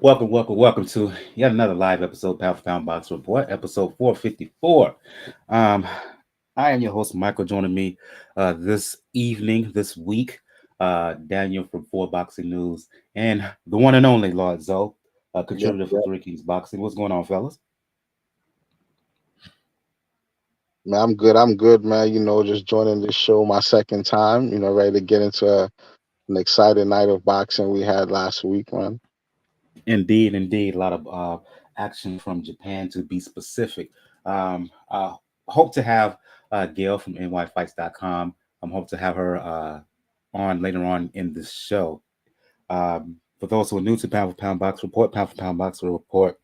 Welcome to yet another live episode, Pound for Pound Box Report, episode 454. Um, I am your host, Michael. Joining me this evening, this week, Daniel from Four Boxing News, and the one and only Lord Zoe, Yep, contributor for yep. Three Kings Boxing. What's going on, fellas? Man, I'm good, man. Just joining this show my second time. Ready to get into an exciting night of boxing we had last week, man. Indeed, a lot of action from Japan to be specific. Hope to have Gail from nyfights.com. Hope to have her on later on in this show. For those who are new to Pound for Pound Box Report, Pound for Pound Box Report,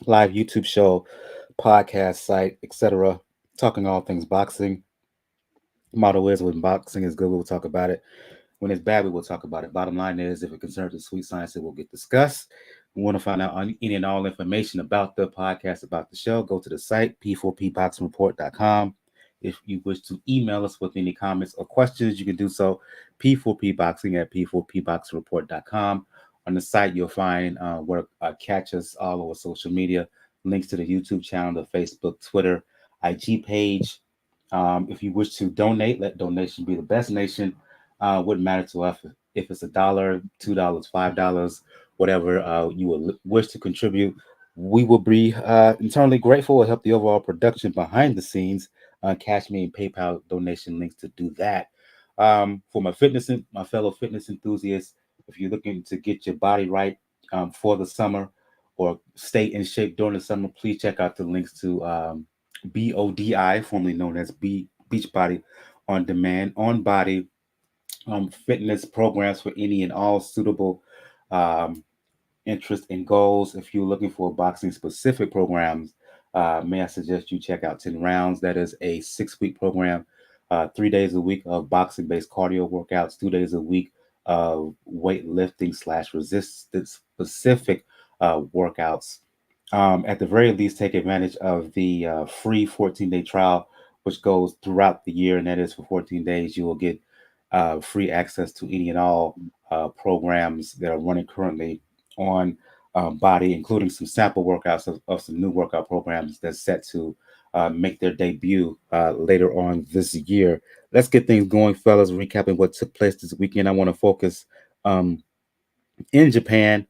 live YouTube show, podcast site, etc. Talking all things boxing. Motto is when boxing is good, we'll talk about it. When it's bad, we will talk about it. Bottom line is, if it concerns the sweet science, it will get discussed. We want to find out any and all information about the podcast, about the show. Go to the site, p4pboxingreport.com. If you wish to email us with any comments or questions, you can do so, p4pboxing at p4pboxingreport.com. On the site, you'll find where catch us all over social media, links to the YouTube channel, the Facebook, Twitter, IG page. If you wish to donate, let donation be the best nation. Wouldn't matter to us if it's $1, $2, $5, whatever you would wish to contribute. We will be internally grateful to help the overall production behind the scenes. Cash me and PayPal donation links to do that. For my fellow fitness enthusiasts, if you're looking to get your body right for the summer or stay in shape during the summer, please check out the links to BODI, formerly known as Beachbody on Demand, on body fitness programs for any and all suitable um, interests and goals. If you're looking for boxing specific programs, may I suggest you check out 10 Rounds? That is a 6 week program, 3 days a week of boxing based cardio workouts, 2 days a week of weightlifting slash resistance specific workouts. At the very least, take advantage of the free 14-day trial, which goes throughout the year, and that is for 14 days. You will get free access to any and all programs that are running currently on Body, including some sample workouts of some new workout programs that's set to make their debut later on this year. Let's get things going, fellas. Recapping what took place this weekend, I want to focus um, in Japan.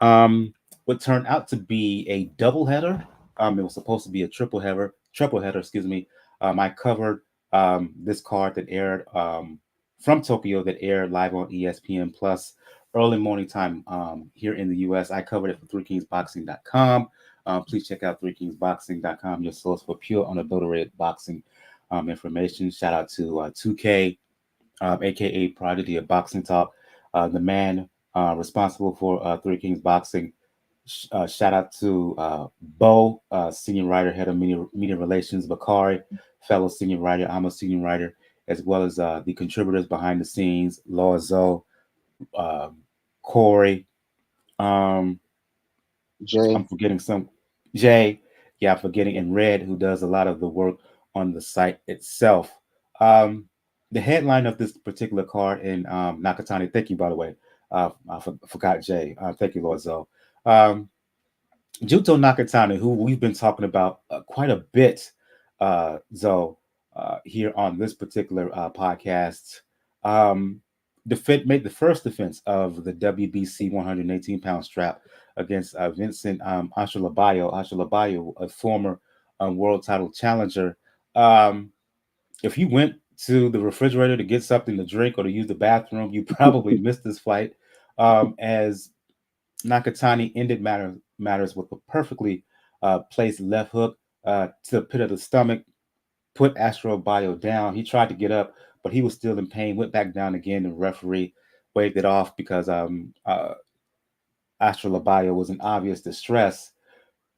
Um, what turned out to be a doubleheader. It was supposed to be a triple header. Excuse me. I covered this card that aired from Tokyo that aired live on ESPN Plus early morning time here in the U.S. I covered it for ThreeKingsBoxing.com. Please check out ThreeKingsBoxing.com, your source for pure unadulterated boxing information. Shout out to 2K, aka Prodigy of Boxing Talk, the man responsible for Three Kings Boxing. Shout out to Bo, senior writer, head of media relations, Bakari, fellow senior writer, I'm a senior writer, as well as the contributors behind the scenes, Laura Zoe, uh, Corey, um, Jay. I'm forgetting some, Jay, yeah, I'm forgetting, and Red, who does a lot of the work on the site itself. Um, the headline of this particular card in Nakatani, thank you, by the way. Forgot Jay. Thank you, Lord Zoe. Um, Junto Nakatani, who we've been talking about quite a bit, Zoe, here on this particular podcast, um, made the first defense of the WBC 118-pound strap against Vincent Astrolabio, a former world title challenger. Um, if you went to the refrigerator to get something to drink or to use the bathroom, you probably missed this fight, as Nakatani ended matters with a perfectly placed left hook to the pit of the stomach, put Astro Bio down. He tried to get up, but he was still in pain, went back down again. The referee waved it off because Astro Bio was in obvious distress.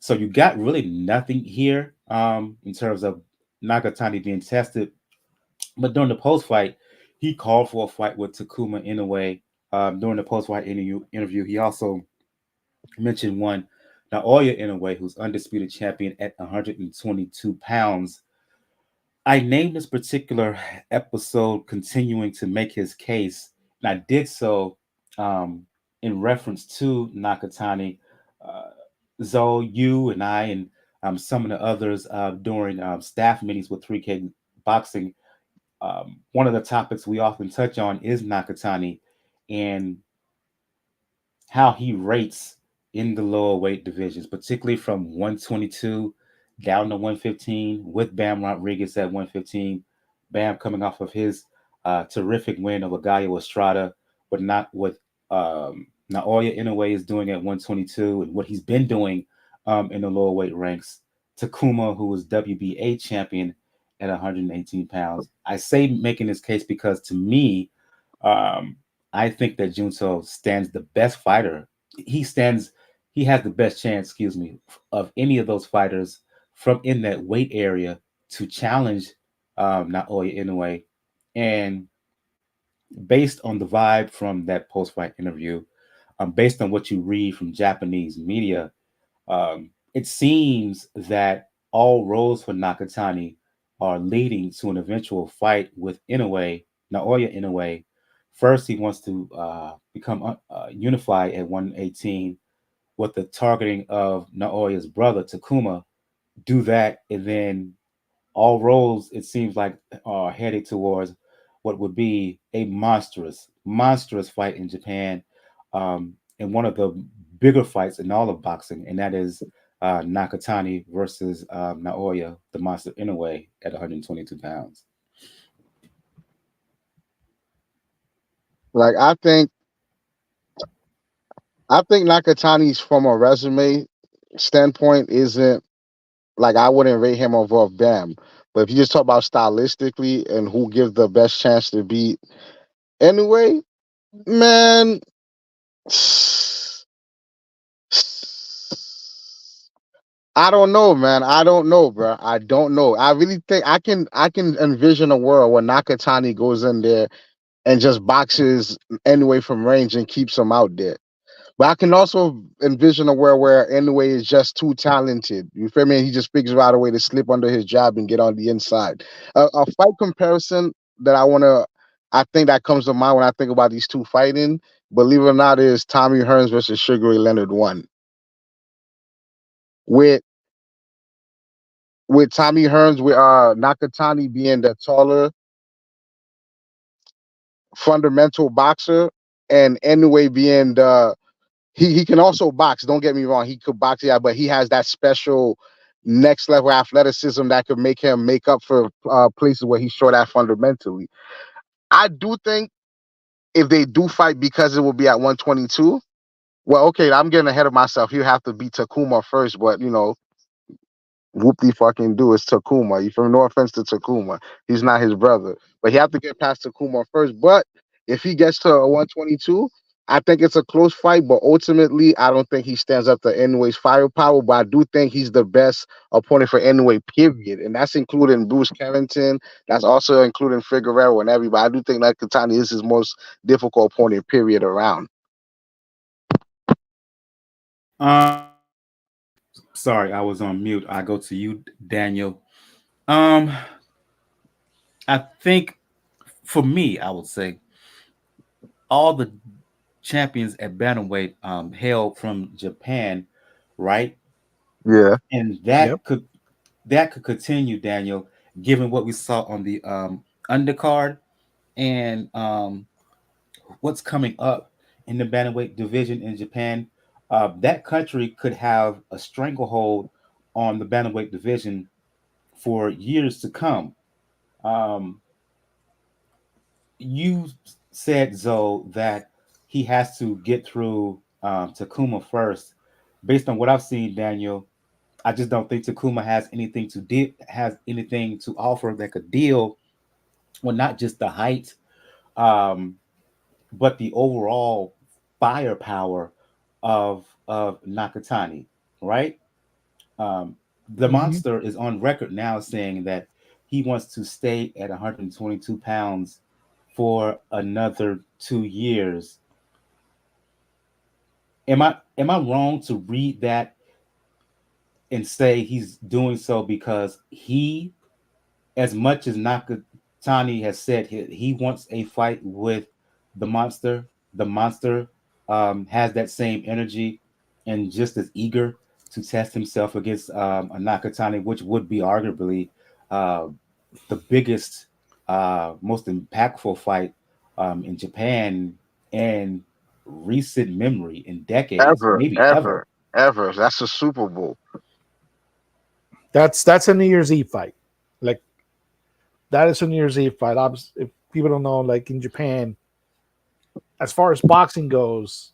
So you got really nothing here in terms of Nakatani being tested. But during the post fight, he called for a fight with Takuma Inoue. During the post fight interview, he also mentioned one Naoya Inoue, who's undisputed champion at 122 pounds. I named this particular episode continuing to make his case, and I did so um, in reference to Nakatani. Uh, Zoe, you and I, and some of the others during staff meetings with 3K Boxing, one of the topics we often touch on is Nakatani and how he rates in the lower weight divisions, particularly from 122 down to 115, with Bam Rodriguez at 115. Bam coming off of his terrific win over Gallo Estrada, but not with Naoya Inoue is doing at 122 and what he's been doing in the lower weight ranks. Takuma, who was WBA champion at 118 pounds. I say making this case because to me, um, I think that Junto stands the best fighter. He stands, he has the best chance, excuse me, of any of those fighters from in that weight area to challenge Naoya Inoue. And based on the vibe from that post fight interview, based on what you read from Japanese media, it seems that all roads for Nakatani are leading to an eventual fight with Inoue, Naoya Inoue. First, he wants to become unified at 118 with the targeting of Naoya's brother Takuma. Do that, and then all roads, it seems like, are headed towards what would be a monstrous fight in Japan, and one of the bigger fights in all of boxing, and that is Nakatani versus Naoya, the monster Inoue, at 122 pounds. Like I think Nakatani's from a resume standpoint isn't like I wouldn't rate him above Bam. But if you just talk about stylistically and who gives the best chance to beat anyway, man, I don't know, man. I don't know, bro. I don't know. I really think I can envision a world where Nakatani goes in there and just boxes anyway from range and keeps him out there. But I can also envision a world where Inoue is just too talented. You feel me? He just figures out a way to slip under his jab and get on the inside. A fight comparison that I think that comes to mind when I think about these two fighting, believe it or not, is Tommy Hearns versus Sugar Ray Leonard one. With Tommy Hearns, with Nakatani being the taller, fundamental boxer, and Inoue being the he can also box. Don't get me wrong, he could box, yeah, but he has that special next level athleticism that could make him make up for places where he's short at fundamentally. I do think if they do fight, because it will be at 122. Well, okay, I'm getting ahead of myself. You have to beat Takuma first, but whoop de fucking do. It's Takuma. You from no offense to Takuma. He's not his brother. But he have to get past Takuma first. But if he gets to a 122, I think it's a close fight, but ultimately I don't think he stands up to Inoue's firepower. But I do think he's the best opponent for Inoue, period. And that's including Bruce Carrington. That's also including Figueroa and everybody. I do think Nakatani is his most difficult opponent, period, around. Um, Sorry, I was on mute. I go to you, Daniel. Um, I think for me, I would say all the champions at bantamweight hail from Japan, right? Yeah. And Yep. that could continue, Daniel, given what we saw on the undercard and what's coming up in the bantamweight division in Japan. That country could have a stranglehold on the bantamweight division for years to come. Um, you said, Zoe, that he has to get through Takuma first. Based on what I've seen, Daniel, I just don't think Takuma has anything to offer that could deal with not just the height, um, but the overall firepower of Nakatani. Right? Um, the Hmm. monster is on record now saying that he wants to stay at 122 pounds for another 2 years. Am I wrong to read that and say he's doing so because he, as much as Nakatani has said he wants a fight with the monster, has that same energy and just as eager to test himself against a Nakatani, which would be arguably uh, the biggest, most impactful fight in Japan in recent memory, in decades, Ever, maybe ever. ever, ever. That's a Super Bowl. That's a New Year's Eve fight. Like that is a New Year's Eve fight. If people don't know, like in Japan, as far as boxing goes,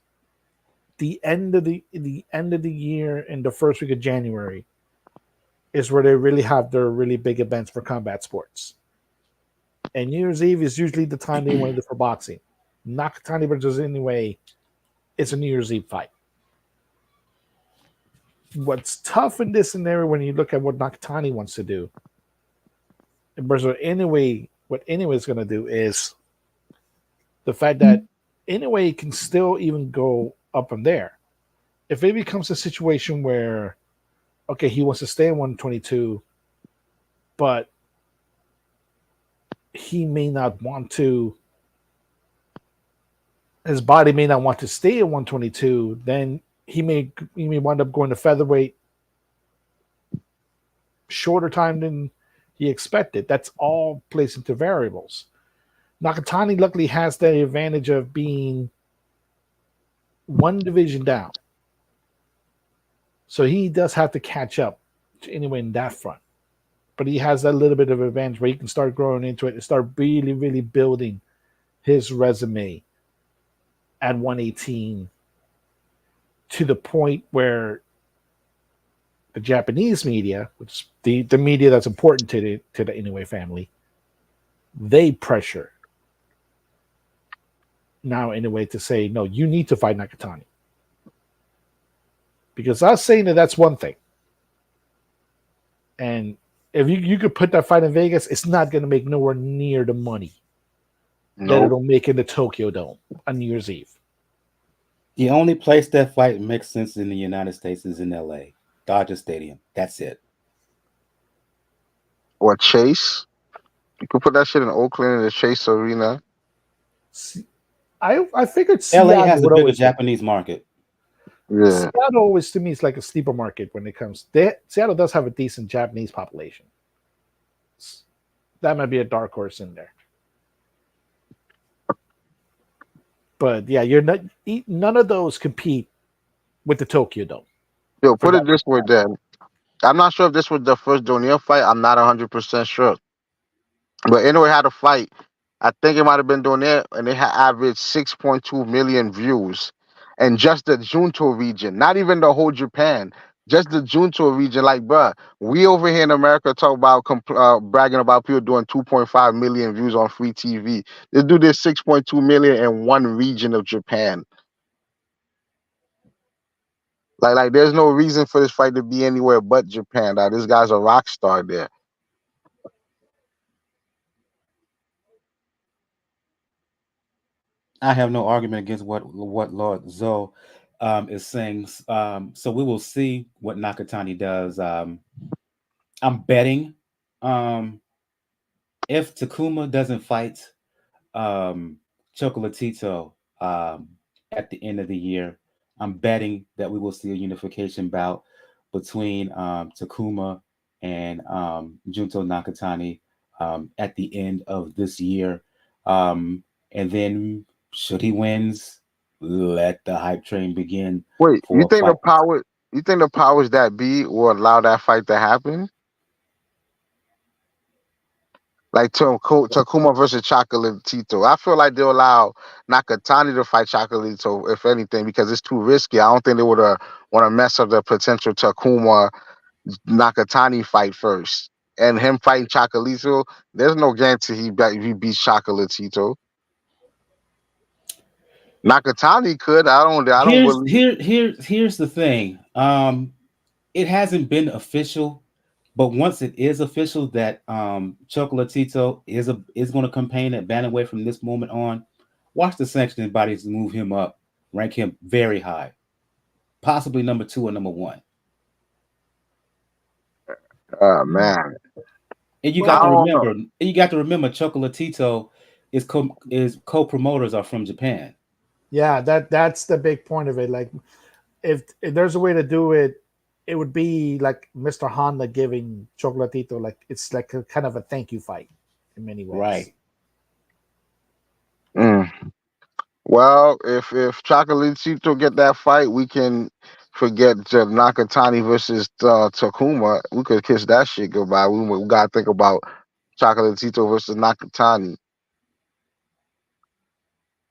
the end of the year and the first week of January is where they really have their really big events for combat sports. And New Year's Eve is usually the time they want to do for boxing. Nakatani versus anyway, it's a New Year's Eve fight. What's tough in this scenario when you look at what Nakatani wants to do, versus anyway, what anyway is going to do is the fact that anyway can still even go up from there. If it becomes a situation where, okay, he wants to stay in 122, but he may not want to, his body may not want to stay at 122, then he may wind up going to featherweight shorter time than he expected. That's all plays into variables. Nakatani luckily has the advantage of being one division down. So he does have to catch up to anyway in that front. But he has that little bit of advantage where he can start growing into it and start really, really building his resume at 118 to the point where the Japanese media, which is the media that's important to the Inoue family, they pressure now in a way to say, no, you need to fight Nakatani. Because us saying that's one thing. And if you could put that fight in Vegas, it's not going to make nowhere near the money that Nope. it'll make in the Tokyo Dome on New Year's Eve. The only place that fight makes sense in the United States is in LA, Dodger Stadium. That's it. Or Chase. You could put that shit in Oakland in the Chase Arena. I figured LA Seattle has a would bigger always be. Japanese market. Yeah. Seattle always to me is like a sleeper market when it comes. Seattle does have a decent Japanese population. That might be a dark horse in there. But yeah, you're not none of those compete with the Tokyo Dome Yo, for put that. it this way then. I'm not sure if this was the first Donier fight. I'm not 100% sure. But anyway, had a fight. I think it might have been Donier, and they had averaged 6.2 million views. And just the Junto region, not even the whole Japan, just the Junto region. Like, bruh, we over here in America talk about bragging about people doing 2.5 million views on free TV. They do this 6.2 million in one region of Japan. Like, there's no reason for this fight to be anywhere but Japan. This guy's a rock star there. I have no argument against what Lord Zoe is saying. So we will see what Nakatani does. I'm betting um, if Takuma doesn't fight um, Chocolatito at the end of the year, I'm betting that we will see a unification bout between Takuma and Junto Nakatani at the end of this year. And then, should he wins, let the hype train begin Wait, for a fight. you think the powers that be will allow that fight to happen? Like Takuma versus Chocolatito. I feel like they'll allow Nakatani to fight Chocolatito, if anything, because it's too risky. I don't think they would want to mess up the potential Takuma Nakatani fight first. And him fighting Chocolatito, there's no guarantee he beats Chocolatito. Nakatani could. I don't believe. Here's the thing. It hasn't been official, but once it is official that Chocolatito is going to campaign at Bantamweight from this moment on, watch the sanctioning bodies move him up, rank him very high, possibly number 2 or number 1. Oh man. And you I got to Well, don't know. remember, Chocolatito is co-promoters are from Japan. Yeah, that's the big point of it. Like, if there's a way to do it, it would be like Mr. Honda giving Chocolatito, like it's like a kind of a thank you fight in many ways. Right. Mm. Well, if Chocolatito get that fight, we can forget Nakatani versus Takuma. We could kiss that shit goodbye. We gotta think about Chocolatito versus Nakatani.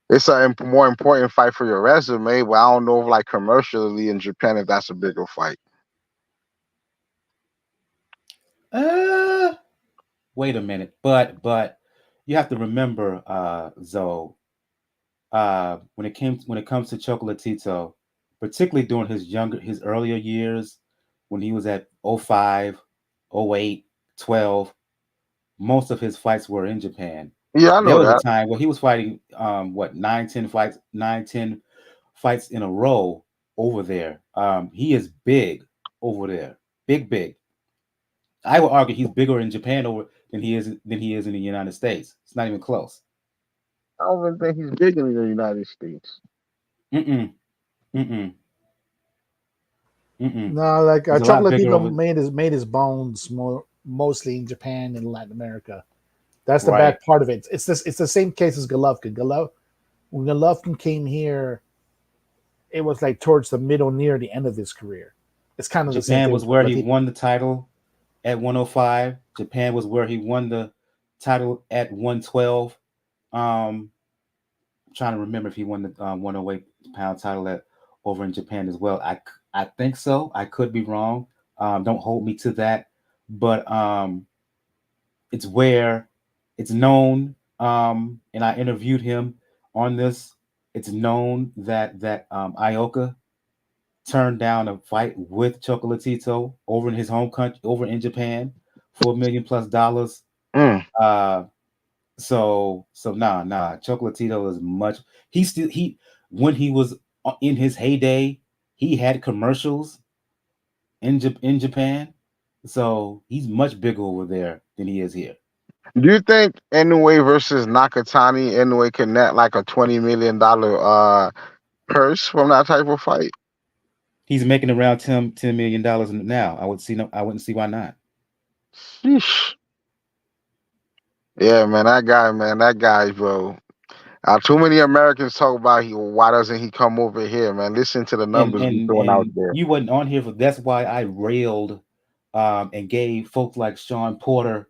It's a more important fight for your resume, but I don't know if like commercially in Japan if that's a bigger fight. Uh, Wait a minute. But you have to remember, Zoe, when it comes to Chocolatito, particularly during his earlier years, when he was at 05, 08, 12, most of his fights were in Japan. Yeah, I There know was a that. time where he was fighting what 9, 10 fights in a row over there. He is big over there. Big. I would argue he's bigger in Japan over than he is in the United States. It's not even close. I don't even think he's big in the United States. Mm-mm. Mm-mm. Mm-mm. No, like He's a lot bigger Chocolatito over made his bones mostly in Japan and Latin America. That's the right. bad part of it. It's this. It's the same case as Golovkin. When Golovkin came here, it was like towards the middle, near the end of his career. It's kind of the same Japan thing was with where he Chocolatito. won the title at 105. Japan was where he won the title at 112. I'm trying to remember if he won the 108-pound title at over in Japan as well. I think so. I could be wrong. Don't hold me to that. But it's where it's known. And I interviewed him on this. It's known that Ioka turned down a fight with Chocolatito over in his home country, over in Japan, $4 million plus. Mm. Uh, so nah. Chocolatito is much. He when he was in his heyday, he had commercials in Japan. So he's much bigger over there than he is here. Do you think Inoue versus Nakatani, Inoue can net like a $20 million purse from that type of fight? He's making around $10 million now. I wouldn't see why not. Sheesh. Yeah, man, that guy, bro. Too many Americans talk about why doesn't he come over here, man? Listen to the and numbers we and throwing out and there. you wasn't on here for that's why I railed and gave folks like Sean Porter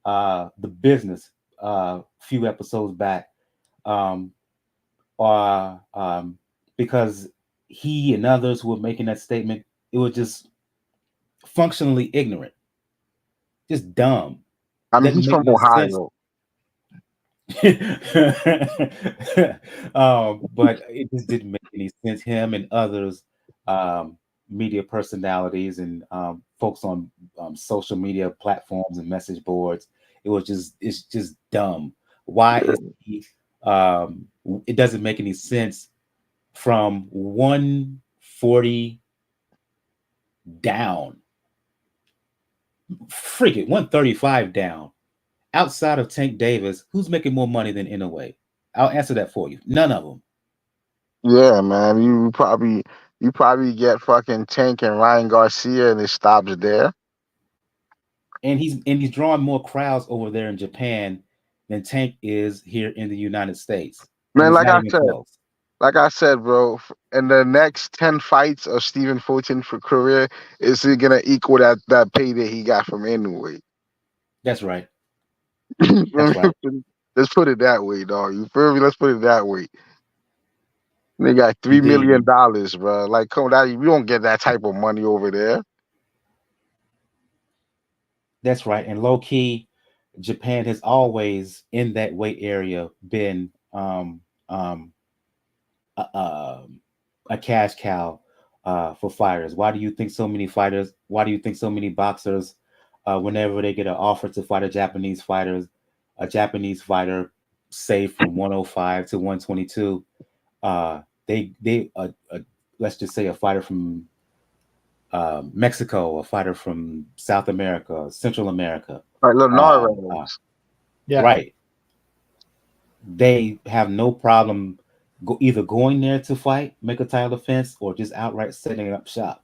the business a few episodes back um, uh, um, because he and others who were making that statement, it was just functionally ignorant, just dumb. I mean, Doesn't he's make from no sense. Ohio. But it just didn't make any sense. Him and others, um, media personalities and folks on social media platforms and message boards, it's just dumb. Why is he? It doesn't make any sense from 140 down, freaking 135 down. Outside of Tank Davis, who's making more money than Inoue? I'll answer that for you. None of them. Yeah, man. You probably get fucking Tank and Ryan Garcia, and it stops there. And he's drawing more crowds over there in Japan than Tank is here in the United States, and Man, it's not even close. bro, in the next 10 fights of Stephen Fulton for career, is he gonna equal that pay that he got from Inoue? That's right. That's right. Let's put it that way, dog. You feel me? Let's put it that way. They got three Indeed, million dollars, bro. Like, come on, you don't get that type of money over there. that's right. And low key, Japan has always in that weight area been a, a cash cow for fighters. Why do you think so many fighters? Why do you think so many boxers, whenever they get an offer to fight a Japanese fighter, say from 105 to 122, they let's just say a fighter from Mexico, a fighter from South America, Central America, Like uh, Lenore. uh, Yeah, right? They have no problem. either going there to fight, make a title defense, or just outright setting up shop.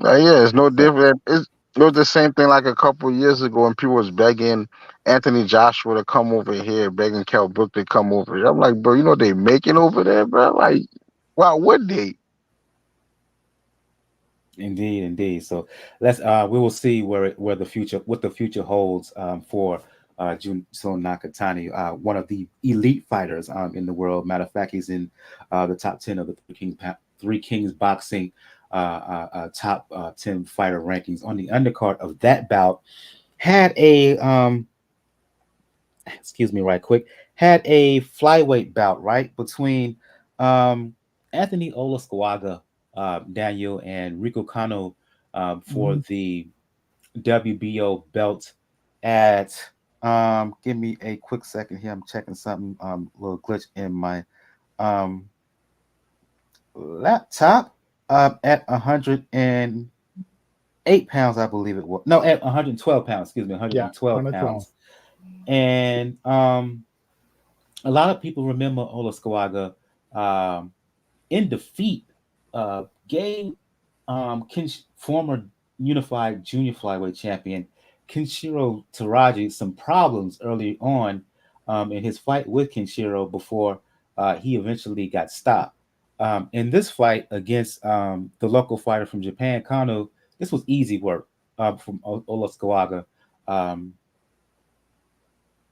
Yeah, it's no So different. It was the same thing like a couple of years ago when people was begging Anthony Joshua to come over here, begging Kell Brook to come over here. I'm like, bro, you know they making over there, bro. Like, why would they? indeed, indeed. So let's we will see where the future what the future holds for Junto Nakatani, one of the elite fighters in the world. Matter of fact, he's in the top 10 of the Three Kings boxing top 10 fighter rankings. On the undercard of that bout, had a excuse me, right quick, had a flyweight bout right between um, Anthony Olascuaga, Daniel, and Riku Kano for Mm-hmm. the WBO belt. At give me a quick second here. I'm checking something. Little glitch in my um laptop. At 108 pounds, I believe it was. No, at 112 pounds. Excuse me, Yeah, 112 112. pounds. And a lot of people remember Olascuaga um, in defeat. Gave former unified junior flyweight champion Kinshiro Taraji some problems early on in his fight with Kinshiro before he eventually got stopped. In this fight against the local fighter from Japan, Kano, this was easy work from Olascuaga. Um,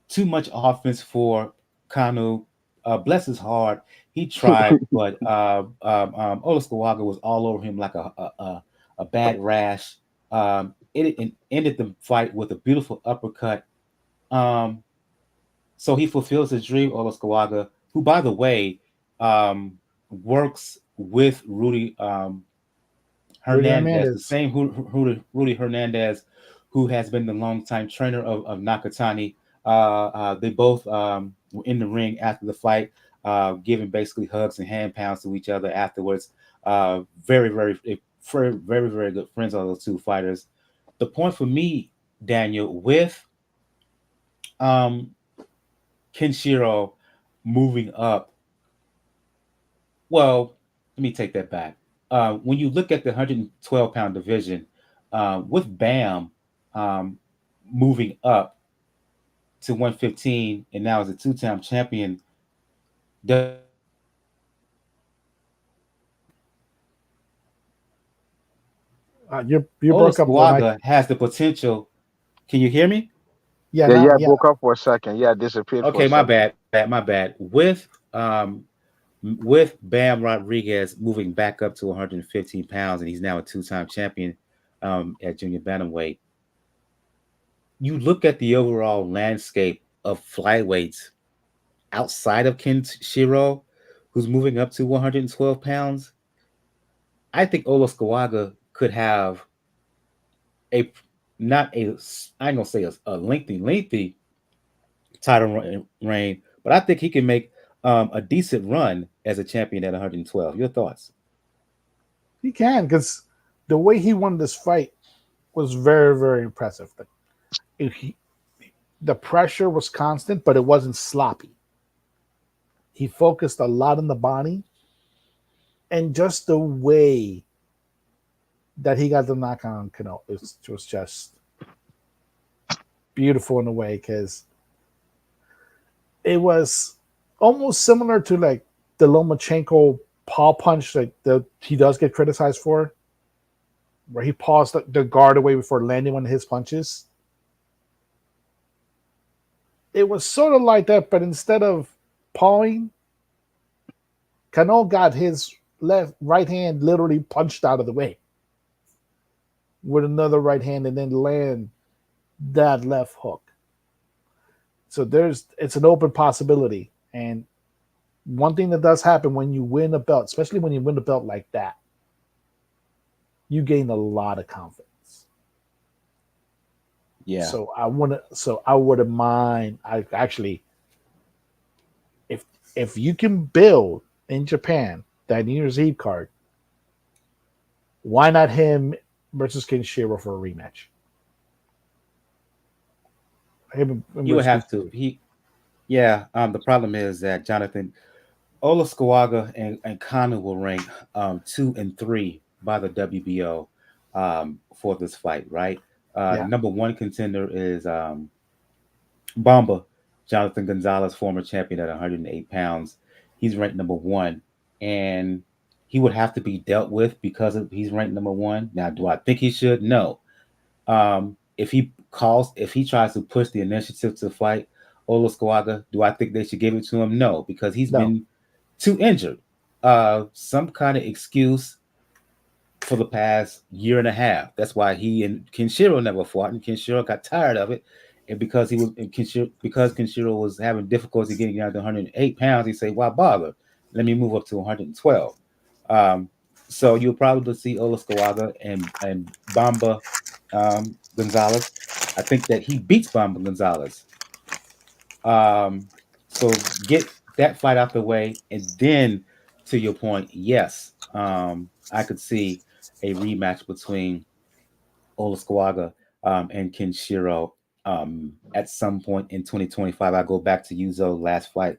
Too much offense for Kanu. Bless his heart, he tried, but Olascuaga was all over him like a bad rash. It ended the fight with a beautiful uppercut. Um, so he fulfills his dream, Olascuaga, who, by the way, um, works with Rudy Rudy Hernandez, the Hernandez. same Rudy Hernandez, who has been the longtime trainer of Nakatani. They both were in the ring after the fight, giving basically hugs and hand pounds to each other afterwards. Very good friends are those two fighters. The point for me, Daniel, with um, Kenshiro moving up, well, let me take that back. When you look at the 112-pound division, with Bam um, moving up to 115 and now as a two-time champion, You broke up there, Mike. Olascuaga has the potential. Can you hear me? Yeah, Yeah, now, yeah, I yeah. broke up for a second. Yeah, I disappeared for a Okay, my second. bad, my bad. With Bam Rodriguez moving back up to 115 pounds, and he's now a two-time champion at junior bantamweight. You look at the overall landscape of flyweights outside of Kenshiro, who's moving up to 112 pounds. I think Olascuaga could have a not a I ain't gonna say a lengthy title reign, but I think he can make a decent run as a champion at 112. Your thoughts? He can, because the way he won this fight was very, very impressive. He, the pressure was constant, but it wasn't sloppy. He focused a lot on the body, and just the way that he got the knock on Kano was just beautiful in a way, because it was almost similar to like the Lomachenko paw punch that he does get criticized for, where he paused the guard away before landing one of his punches. It was sort of like that, but instead of pawing, Kano got his right hand literally punched out of the way with another right hand and then land that left hook. So it's an open possibility. And one thing that does happen when you win a belt, especially when you win a belt like that, you gain a lot of confidence. Yeah, So I wouldn't mind. I actually, if if you can build in Japan that New Year's Eve card, why not him versus Kenshiro for a rematch? Him you would versus have to. Kenshiro. Yeah. The problem is that Jonathan Olascuaga and Kano will rank 2 and 3 by the WBO for this fight, right? Yeah, Number one contender is Bomba, Jonathan Gonzalez, former champion at 108 pounds. He's ranked number one, and he would have to be dealt with because he's ranked number one. Now, do I think he should? No. If he tries to push the initiative to fight Olascuaga, do I think they should give it to him? No, because he's no, been too injured. Some kind of excuse for the past year and a half. That's why he and Kinshiro never fought, and Kinshiro got tired of it. And because Kinshiro was having difficulty getting down to 108 pounds, he said, "Why bother? Let me move up to 112." Um, so you'll probably see Olascuaga and Bamba Gonzalez. I think that he beats Bamba Gonzalez. Um, so get that fight out the way, and then to your point, yes, I could see a rematch between Olascuaga and Kenshiro at some point in 2025. I go back to Yuzo last fight.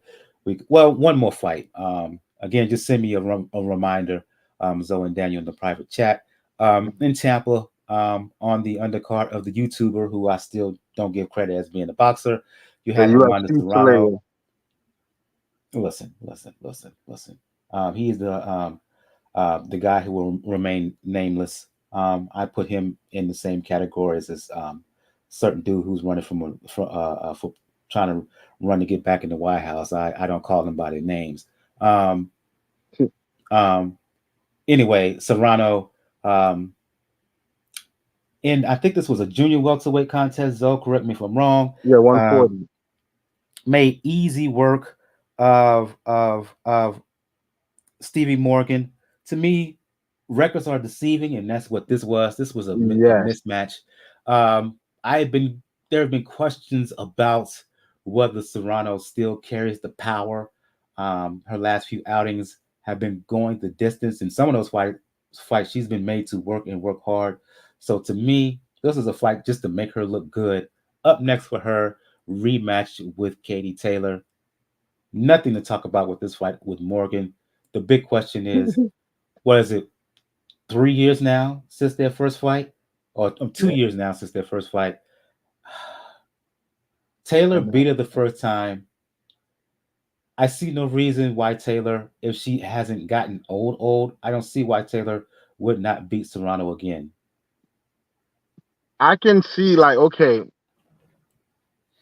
One more fight. Again, just send me a reminder, Zoe and Daniel in the private chat. In Tampa, on the undercard of the YouTuber who I still don't give credit as being a boxer, you The had Amanda UFC Serrano. player. Listen. He is the guy who will remain nameless. I put him in the same category as this certain dude who's running for trying to run to get back in the White House. I don't call them by their names. Um, um, anyway, Serrano. And I think this was a junior welterweight contest. Zoe, correct me if I'm wrong. Yeah, Um, 140. Made easy work of Stevie Morgan. To me, records are deceiving, and that's what this was. This was a Yes. mismatch. I have been There have been questions about whether Serrano still carries the power. Her last few outings have been going the distance, and some of those fights she's been made to work and work hard. So to me, this is a fight just to make her look good. Up next for her rematch with Katie Taylor. Nothing to talk about with this fight with Morgan. The big question is, what is it? 3 years now since their first fight, or 2 years now since their first fight. Taylor And beat her the first time. I see no reason why Taylor, if she hasn't gotten old, I don't see why Taylor would not beat Serrano again. I can see like, okay,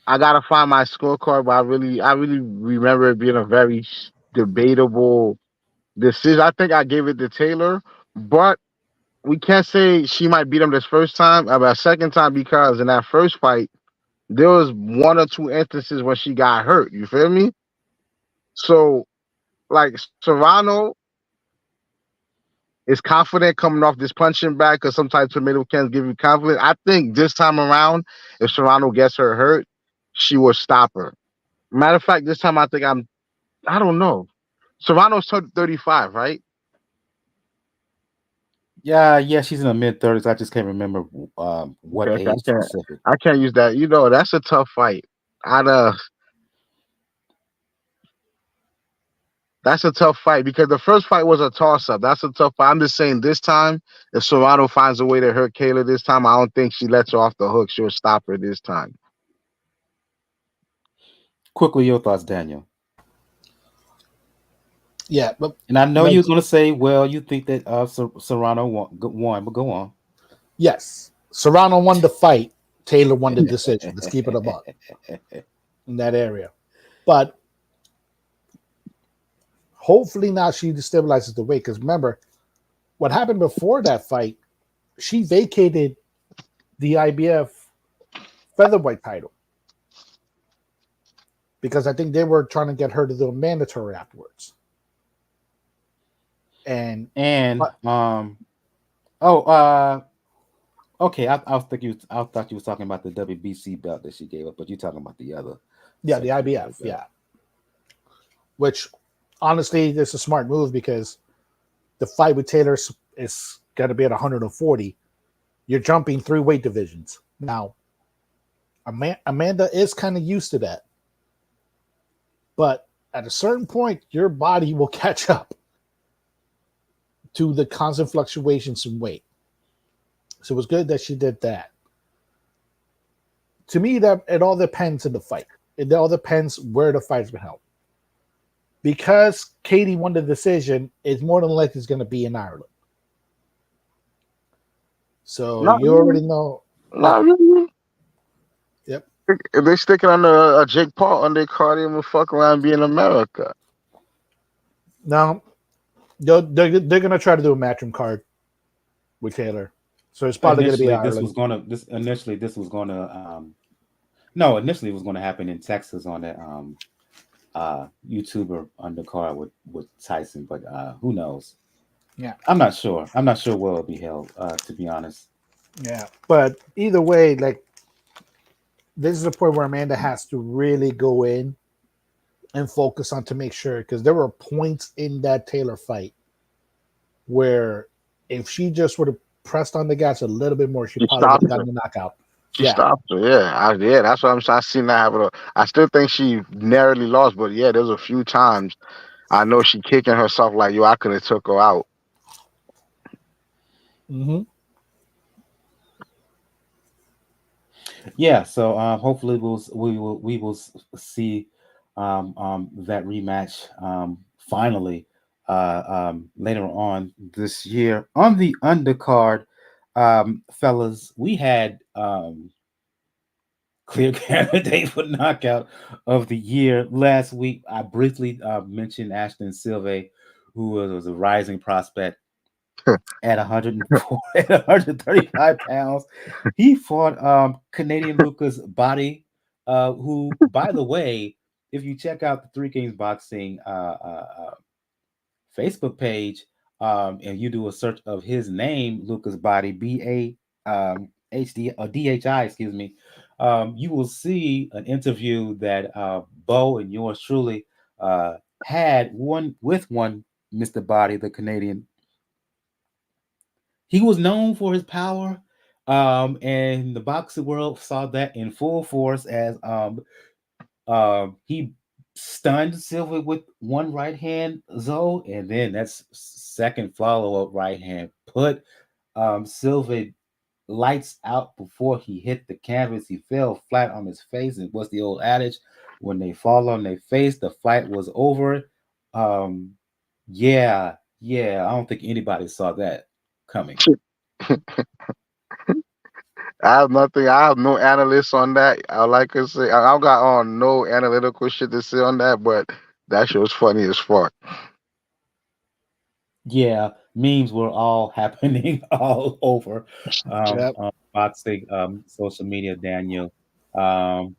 I gotta find my scorecard, but I really remember it being a very debatable decision. I think I gave it to Taylor, but we can't say she might beat him this first time, but second time because in that first fight there was one or two instances when she got hurt. You feel me? So like Serrano is confident coming off this punching bag because sometimes tomato cans give you confidence. I think this time around, if Serrano gets her hurt, she will stop her. Matter of fact, this time I don't know. Serrano's 35, right? Yeah, she's in the mid 30s. I just can't remember what Okay, okay, age specific. I can't use that. That's a tough fight. I'd That's a tough fight because the first fight was a toss up. That's a tough fight. I'm just saying this time, if Serrano finds a way to hurt Kayla this time, I don't think she lets her off the hook. She'll stop her this time. Quickly, your thoughts, Daniel. yeah, but And I know like you're going to say, well, you think that Serrano won, but go on. yes, Serrano won the fight. Taylor won the decision. Let's keep it a buck in that area. But hopefully now she destabilizes the weight. Because remember, what happened before that fight, she vacated the IBF featherweight title because I think they were trying to get her to do a mandatory afterwards. And And but oh okay, I thought you was talking about the WBC belt that she gave up, but you're talking about the other yeah, the secondary IBF, belt. yeah. Which honestly, this is a smart move because the fight with Taylor is going to be at 140. You're jumping 3 weight divisions now. Amanda is kind of used to that. But at a certain point, your body will catch up to the constant fluctuations in weight. So it was good that she did that. To me, that it all depends on the fight. It all depends where the fight's been held. Because Katie won the decision, it's more than likely it's going to be in Ireland. So Not you really. already know. Not really. Yep. If they sticking on a Jake Paul undercard, they will fuck around and be in America. Now, they're going to try to do a matchroom card with Taylor. So it's probably going to be Ireland. Initially this was gonna no, initially it was gonna happen in Texas on that YouTuber undercard with Tyson, but who knows? Yeah. I'm not sure. I'm not sure where it'll be held, to be honest. Yeah. But either way, like, this is a point where Amanda has to really go in and focus on to make sure, because there were points in that Taylor fight where if she just would have pressed on the gas a little bit more, she probably would have gotten the knockout. She stopped her. Yeah, that's what I'm saying. I seen that happen. I still think she narrowly lost, but yeah, there's a few times I know she kicking herself like, yo, I could have took her out. Mm-hmm. Yeah, so hopefully we will see that rematch finally later on this year. On the undercard, fellas, we had clear candidate for knockout of the year last week. I briefly mentioned Ashton Silva, who was a rising prospect at 104, at 135 pounds. He fought Canadian Lucas Body, who, by the way, if you check out the Three Kings Boxing Facebook page, and you do a search of his name, Lucas Body, BAHD or DHI, excuse me, you will see an interview that Bo and yours truly had one Mr. Body, the Canadian. He was known for his power, and the boxing world saw that in full force as he stunned Silva with one right hand, Zoe, and then that's second follow up right hand put Silva lights out before he hit the canvas. He fell flat on his face. And what's the old adage? When they fall on their face, the fight was over. Yeah. I don't think anybody saw that coming. I have nothing. I have no analysts on that. I like to say I don't got on no analytical shit to say on that, but that shit was funny as fuck. Yeah, memes were all happening all over Yep. boxing social media. Daniel, um,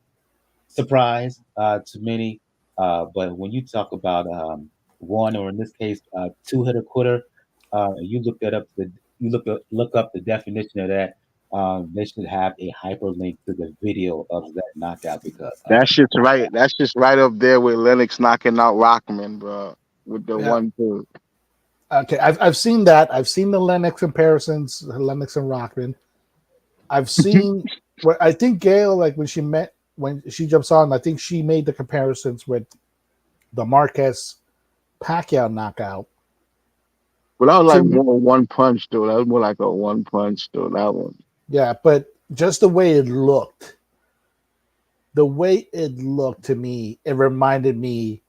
surprise to many, but when you talk about one, or in this case two hitter quitter, you look that up. Look up the definition of that. They should have a hyperlink to the video of that knockout because That shit's right. That's just right up there with Lennox knocking out Rockman, bro. With the Yeah. 1-2. Okay, I've seen that. I've seen the Lennox comparisons, Lennox and Rockman. I've seen. Well, I think Gail, like when she jumps on, I think she made the comparisons with the Marquez Pacquiao knockout. But that was like more one punch, though. That was more like a one punch, though. That one. Yeah, but just the way it looked to me, it reminded me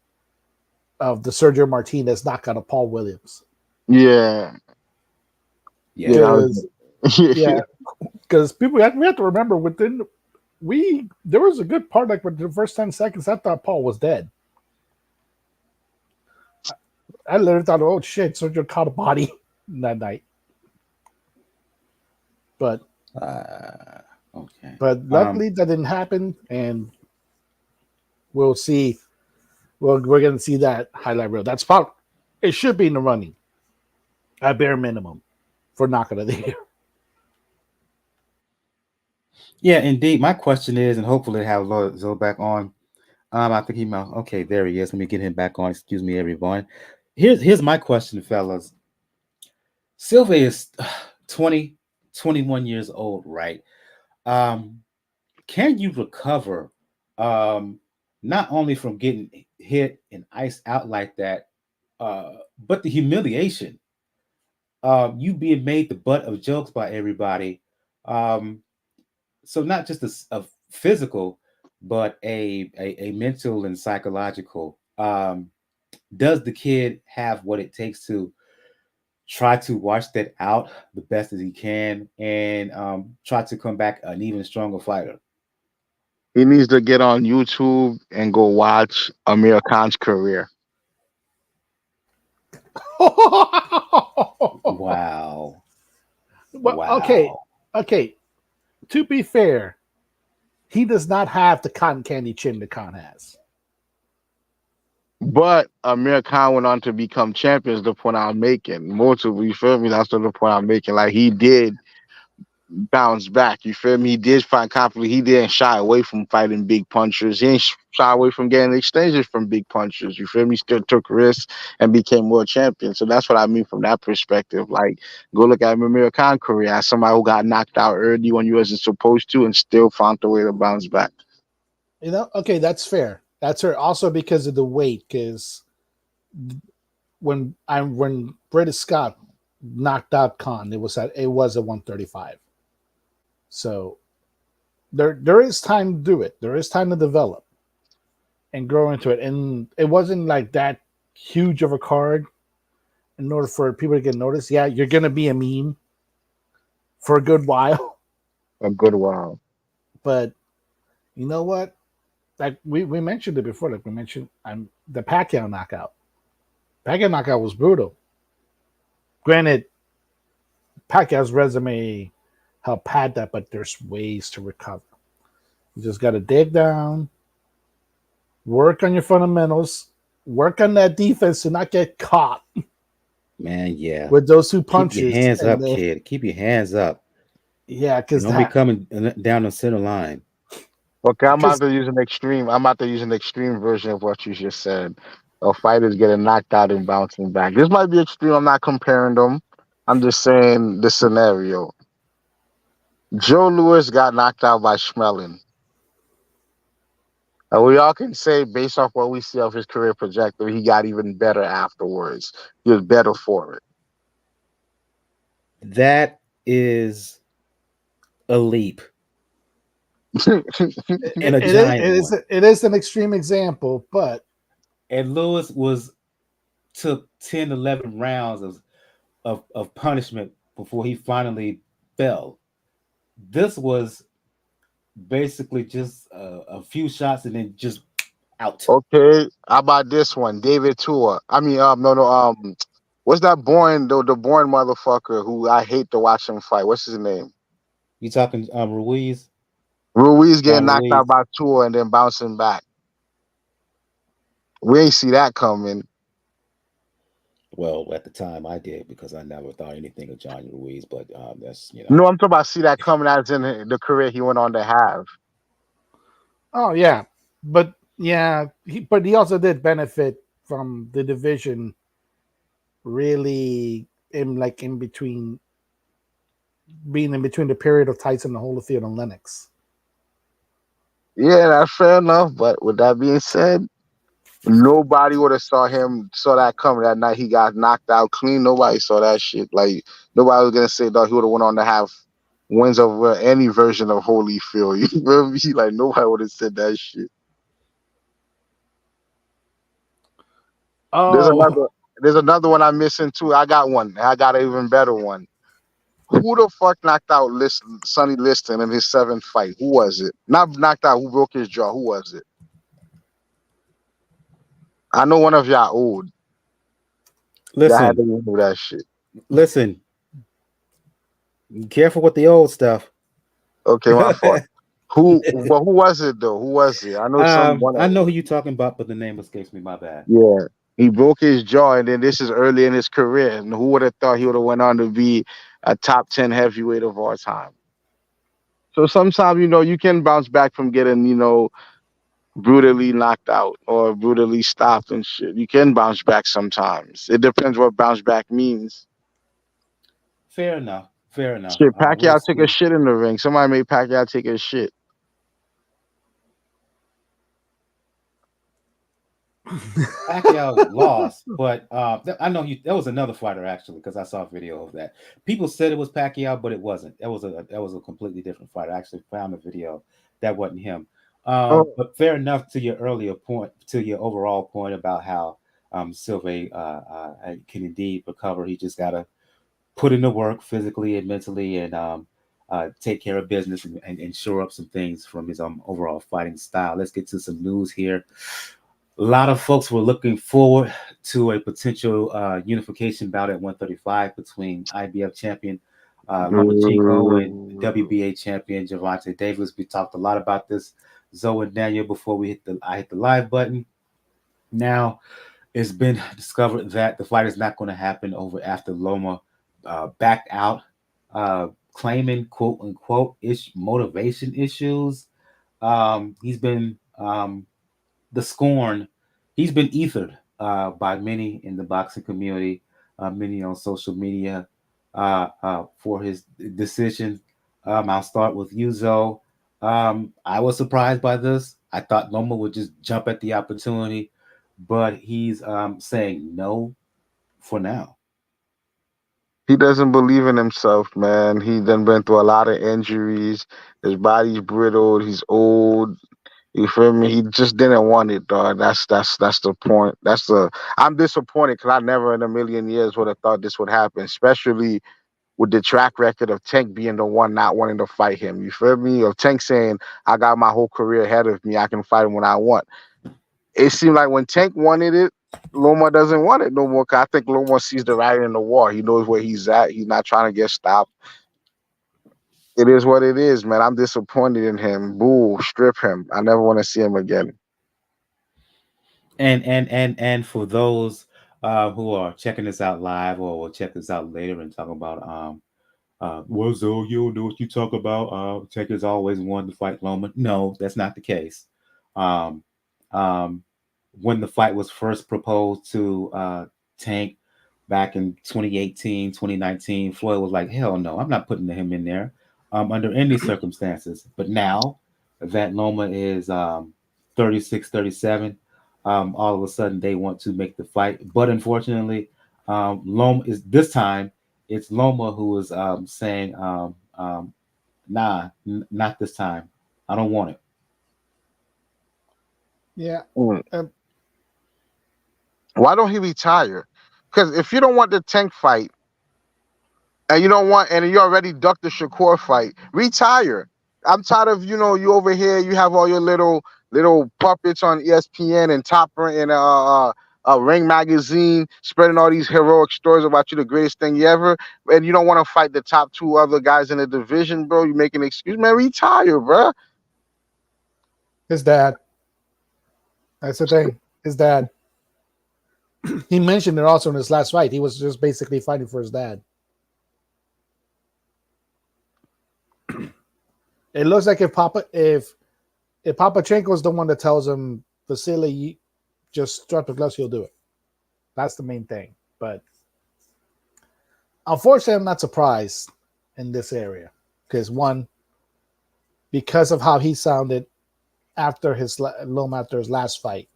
of the Sergio Martinez knockout of Paul Williams. Yeah. Because we have to remember there was a good part, like with the first 10 seconds, I thought Paul was dead. I literally thought, oh shit, Sergio caught a body that night. But okay. But luckily that didn't happen, and we'll see. We're going to see that highlight reel. That's probably, it should be in the running at bare minimum for knockout of the year. Yeah, indeed. My question is, and hopefully have Zoe back on. I think he might. Okay, there he is. Let me get him back on. Excuse me, everyone. Here's my question, fellas. Silva is 20, 21 years old, right? Can you recover not only from getting hit and iced out like that, uh, but the humiliation. You being made the butt of jokes by everybody. Um, so not just a physical, but a mental and psychological. Does the kid have what it takes to try to wash that out the best as he can and try to come back an even stronger fighter? He needs to get on YouTube and go watch Amir Khan's career. Wow. Well, okay, Wow. okay. To be fair, he does not have the cotton candy chin that Khan has. But Amir Khan went on to become champion. Is the point I'm making. Multiple, you feel me? That's the point I'm making. Like he did bounce back. You feel me? He did find confidence. He didn't shy away from fighting big punchers. He didn't shy away from getting exchanges from big punchers. You feel me? Still took risks and became world champion. So that's what I mean from that perspective. Like, go look at Amir Khan career as somebody who got knocked out early when you wasn't supposed to and still found a way to bounce back. You know, okay, that's fair. That's fair. Also because of the weight, because when British Scott knocked out Khan, it was a 135. So there is time to do it. There is time to develop and grow into it. And it wasn't like that huge of a card in order for people to get noticed. Yeah, you're gonna be a meme for a good while. A good while. But you know what? Like we mentioned it before, like we mentioned the Pacquiao knockout. Pacquiao knockout was brutal. Granted, Pacquiao's resume helped pad that, but there's ways to recover. You just got to dig down, work on your fundamentals, work on that defense to not get caught Man, yeah. with those two Keep your punches. hands And up, then, kid. Keep your hands up. yeah, And because don't be that, coming down the center line. Okay, I'm about because to use an extreme. I'm about to use an extreme version of what you just said. Of fighters getting knocked out and bouncing back. This might be extreme. I'm not comparing them. I'm just saying the scenario. Joe Louis got knocked out by Schmeling. And we all can say, based off what we see of his career trajectory, he got even better afterwards. He was better for That is a leap it. and a giant one. it is an extreme example, but And Lewis was took 10, 11 rounds of punishment before he finally fell. This was basically just a few shots and then just out. Okay, how about this one? David Tua. I mean, no, no, what's that born the born motherfucker who I hate to watch him fight? What's his name? You talking Ruiz, Ruiz getting John knocked out Ruiz? by Tua and then bouncing back. We ain't see that coming. Well, at the time I did because I never thought anything of John Ruiz, but that's No, I'm talking about see that coming as in the career he went on to have. oh yeah, but yeah, but he also did benefit from the division really in between being in between the period of Tyson and Holyfield and Lennox. Yeah, that's fair enough. But with that being said, nobody would have saw that coming that night. He got knocked out clean. Nobody saw that shit. Like nobody was gonna say that he would have went on to have wins over any version of Holyfield. You feel me? Like nobody would have said that shit. There's Oh, another. There's another one I'm missing too. I got one. I got an even better one. Who the fuck knocked out Sonny Liston in his seventh fight? Who was it? Not knocked out. Who broke his jaw? Who was it? I know one of y'all old. That had listen, to remember that shit. listen. Careful with the old stuff. Okay, my fault. Who? Well, who was it though? Who was it? I know someone. I know who you're talking about, but the name escapes me. My bad. Yeah, he broke his jaw, and then this is early in his career. And who would have thought he would have went on to be a top 10 heavyweight of all time? So sometimes you can bounce back from getting brutally knocked out or brutally stopped and shit. You can bounce back sometimes. It depends what bounce back means. Fair enough. Fair enough. Shit, We'll Pacquiao took a see. shit in the ring. Somebody made Pacquiao take a shit. Pacquiao lost, but I know there was another fighter actually because I saw a video of that. People said it was Pacquiao, but it wasn't. That was a completely different fighter. I actually found a video that wasn't him. Oh, But fair enough to your earlier point, to your overall point about how Silva can indeed recover. He just gotta put in the work physically and mentally, and take care of business and shore up some things from his overall fighting style. Let's get to some news here. A lot of folks were looking forward to a potential unification bout at 135 between IBF champion Lomachenko and WBA champion Gervonta Davis. We talked a lot about this, Zoe and Daniel, before I hit the live button. Now it's been discovered that the fight is not going to happen over after Loma backed out, claiming quote unquote motivation issues. He's been the scorn. He's been ethered by many in the boxing community, many on social media for his decision. I'll start with you, Zoe. I was surprised by this. I thought Loma would just jump at the opportunity, but he's saying no for now. he doesn't believe in himself, man. He done been through a lot of injuries. His body's brittled. He's old. You feel me? He just didn't want it, dog. That's the point. I'm disappointed because I never in a million years would have thought this would happen, especially with the track record of Tank being the one not wanting to fight him. You feel me? Of Tank saying, I got my whole career ahead of me. I can fight him when I want. It seemed like when Tank wanted it, Loma doesn't want it no more. 'Cause I think Loma sees the writing in the wall. He knows where he's at. He's not trying to get stopped. It is what it is, man. I'm disappointed in him. Boo, strip him. I never want to see him again. And for those who are checking this out live or will check this out later and talk about well, Zoe, you don't know what you talk about. Tech has always wanted to fight Loma. No, that's not the case. Um, um, when the fight was first proposed to Tank back in 2018, 2019, Floyd was like, hell no, I'm not putting him in there under any circumstances. But now that Loma is 36, 37, all of a sudden they want to make the fight. But unfortunately, Loma is this time it's Loma who is saying, nah, not this time. I don't want it. Yeah. Mm. Um, Why don't he retire? Because if you don't want the Tank fight and you don't want, and you already ducked the Shakur fight, retire. I'm tired of you over here. You have all your little puppets on ESPN and Top and Ring Magazine spreading all these heroic stories about you, the greatest thing you ever, and you don't want to fight the top two other guys in the division, bro. You make an excuse, man. Retire, bro. his dad. That's the thing. His dad. He mentioned it also in his last fight. He was just basically fighting for his dad. It looks like if Papachenko is the one that tells him, Vasily, just drop the gloves, he'll do it. That's the main thing. But unfortunately, I'm not surprised in this area because one, because of how he sounded after his last fight,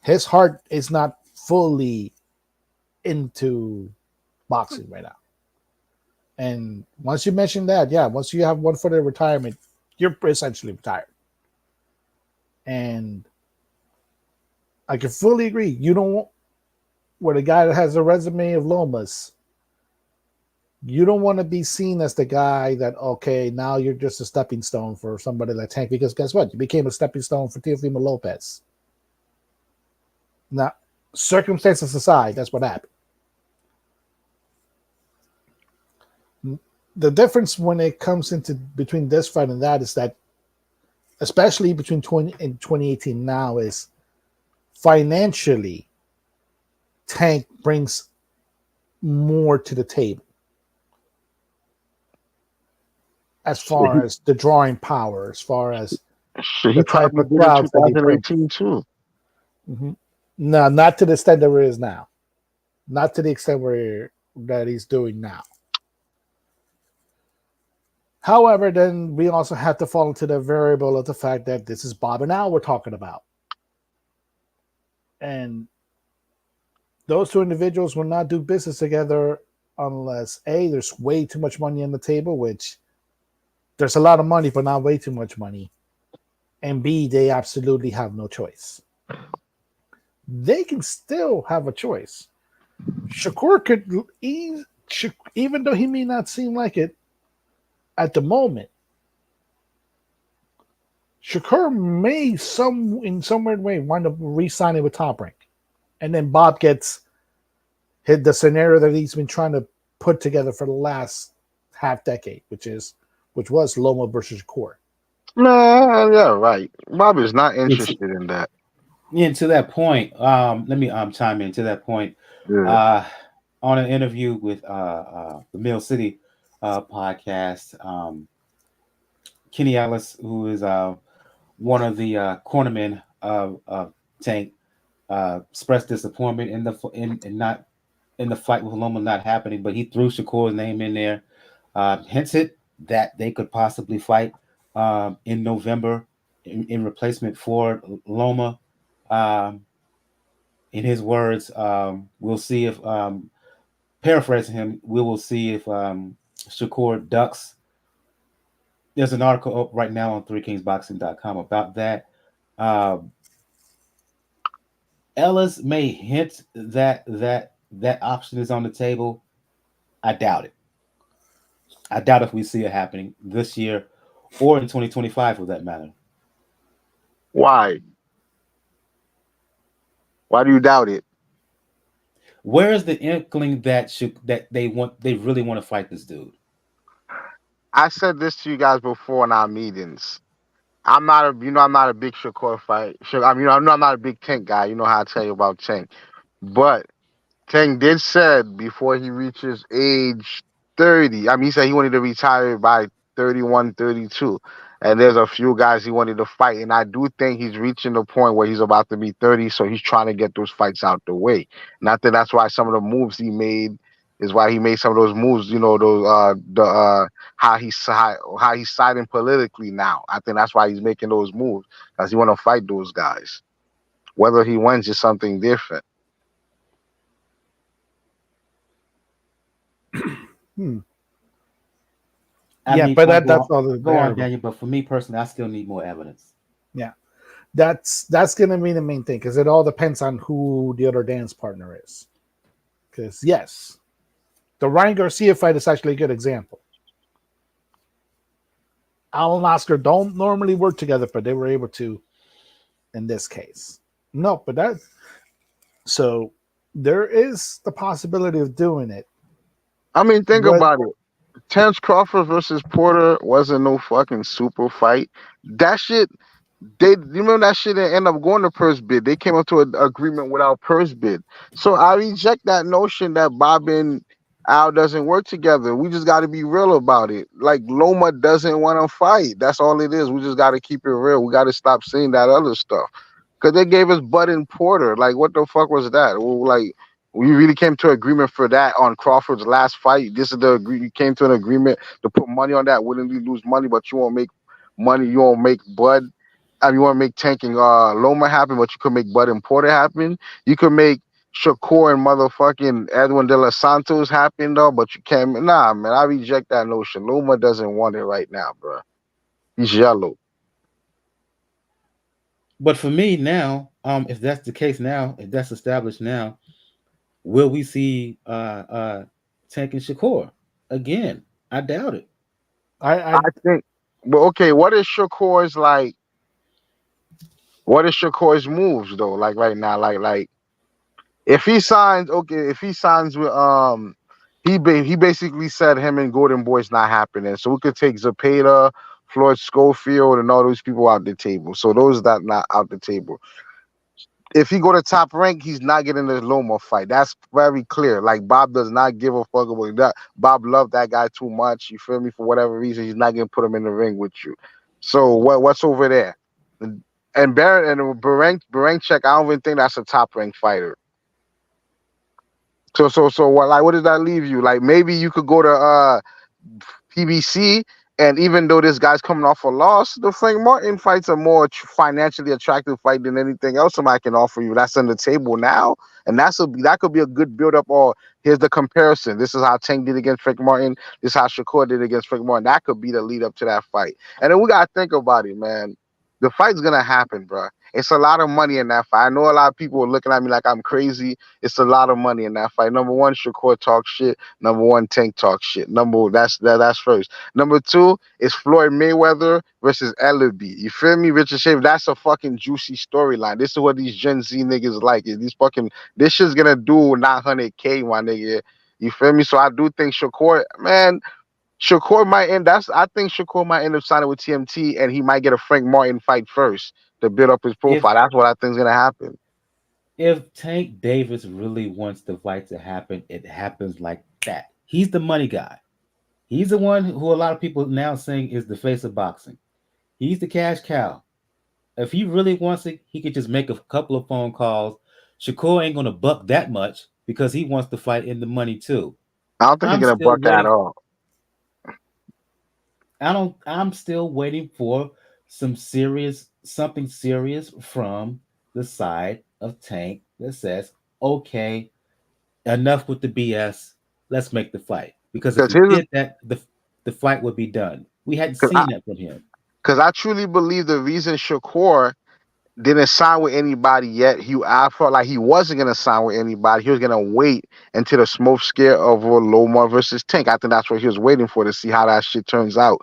his heart is not fully into boxing right now. And once you mention that, yeah, once you have one foot in retirement, you're essentially retired. And I can fully agree. You don't, with a guy that has a resume of Lomas, you don't want to be seen as the guy that, okay, now you're just a stepping stone for somebody like Tank, because guess what? You became a stepping stone for Teofimo Lopez. Now, circumstances aside, that's what happened. The difference when it comes into between this fight and that is that, especially between 20 and 2018 now, is financially, Tank brings more to the table as far as the drawing power, as far as Shit, he the type probably of did in crowds that he brings. 2018 too. Mm-hmm. No, not to the extent that it is now. Not to the extent where that he's doing now. However, then we also have to fall into the variable of the fact that this is Bob and Al we're talking about. And those two individuals will not do business together unless A, there's way too much money on the table, which there's a lot of money, but not way too much money. And B, they absolutely have no choice. They can still have a choice. Shakur could, even though he may not seem like it at the moment, Shakur may in some weird way wind up re-signing with Top Rank. And then Bob gets hit the scenario that he's been trying to put together for the last half decade, which was Loma versus Shakur. Nah, yeah, right. Bob is not interested in that. Yeah, to that point, let me chime in to that point. Yeah. On an interview with the Mill City podcast, Kenny Ellis, who is one of the cornermen of Tank, expressed disappointment in not in the fight with Loma not happening, but he threw Shakur's name in there, hinted that they could possibly fight in November in replacement for Loma. Um, in his words, we'll see if, paraphrasing him, we will see if Shakur ducks. There's an article up right now on 3kingsboxing.com about that. Uh, Ellis may hint that option is on the table. I doubt it. I doubt if we see it happening this year or in 2025 for that matter. Why? Why do you doubt it? Where is the inkling that they really want to fight this dude? I said this to you guys before in our meetings. I'm not a big Shakur fight. I'm not a big Tank guy. You know how I tell you about Tank. But Tank did said before he reaches age 30, he said he wanted to retire by 31, 32. And there's a few guys he wanted to fight. And I do think he's reaching the point where he's about to be 30. So he's trying to get those fights out the way. And I think that's why some of the moves he made is why he made some of those moves, those how he's siding politically now. I think that's why he's making those moves because he want to fight those guys. Whether he wins is something different. Hmm. I mean, But that's all the go on, Daniel. But for me personally, I still need more evidence. Yeah, that's going to be the main thing because it all depends on who the other dance partner is. Because yes, the Ryan Garcia fight is actually a good example. Al and Oscar don't normally work together, but they were able to in this case. No, but so there is the possibility of doing it. I mean, think about it. Terence Crawford versus Porter wasn't no fucking super fight. That shit, you remember that shit didn't end up going to purse bid. They came up to an agreement without purse bid. So I reject that notion that Bob and Al doesn't work together. We just got to be real about it. Like Loma doesn't want to fight. That's all it is. We just got to keep it real. We got to stop seeing that other stuff. Because they gave us Bud and Porter. Like, what the fuck was that? Like, we really came to an agreement for that on Crawford's last fight. This is you came to an agreement to put money on that. Wouldn't you lose money, but you won't make money. You won't make Bud. You want to make tanking Loma happen, but you could make Bud and Porter happen. You could make Shakur and motherfucking Edwin De Los Santos happen, though, but you can't. Nah, man, I reject that notion. Loma doesn't want it right now, bro. He's yellow. But for me now, if that's the case now, if that's established now, will we see Tank and Shakur again? I doubt it. I think. But okay, what is Shakur's like? What is Shakur's moves though? Like right now, like if he signs with he basically said him and Golden Boy's not happening. So we could take Zepeda, Floyd Schofield, and all those people out the table. So those that not out the table. If he go to Top Rank, he's not getting the Loma fight. That's very clear. Like Bob does not give a fuck about that. Bob loved that guy too much. You feel me? For whatever reason, he's not gonna put him in the ring with you. So what's over there? And Baron and Barancek, I don't even think that's a Top Rank fighter. So what does that leave you? Like maybe you could go to PBC And even though this guy's coming off a loss, the Frank Martin fight's a more financially attractive fight than anything else somebody can offer you. That's on the table now, and that could be a good build up. Or here's the comparison. This is how Tank did against Frank Martin. This is how Shakur did against Frank Martin. That could be the lead up to that fight. And then we gotta think about it, man. The fight's gonna happen, bro. It's a lot of money in that fight. I know a lot of people are looking at me like I'm crazy. It's a lot of money in that fight. Number one, Shakur talks shit. Number one, Tank talks shit. That's first. Number two is Floyd Mayweather versus Ellaby. You feel me? Richard Shave. That's a fucking juicy storyline. This is what these Gen Z niggas like. Is these fucking this shit's gonna do 900K, my nigga. You feel me? So I do think Shakur, man. Shakur might end. I think Shakur might end up signing with TMT, and he might get a Frank Martin fight first to build up his If profile. That's what I think is gonna happen. if Tank Davis really wants the fight to happen, it happens like that. He's the money guy. He's the one who a lot of people now saying is the face of boxing. He's the cash cow. If he really wants it, he could just make a couple of phone calls. Shakur ain't gonna buck that much because he wants to fight in the money too. I don't think he's I'm gonna still buck at waiting. all. I'm still waiting for something serious from the side of Tank that says, okay, enough with the BS. Let's make the fight. Because if Because he his, did that, the fight would be done. We hadn't because I, seen that from him. because I truly believe the reason Shakur didn't sign with anybody yet. I felt like he wasn't gonna sign with anybody. He was gonna wait until the smoke scare of Loma versus Tank. I think that's what he was waiting for to see how that shit turns out.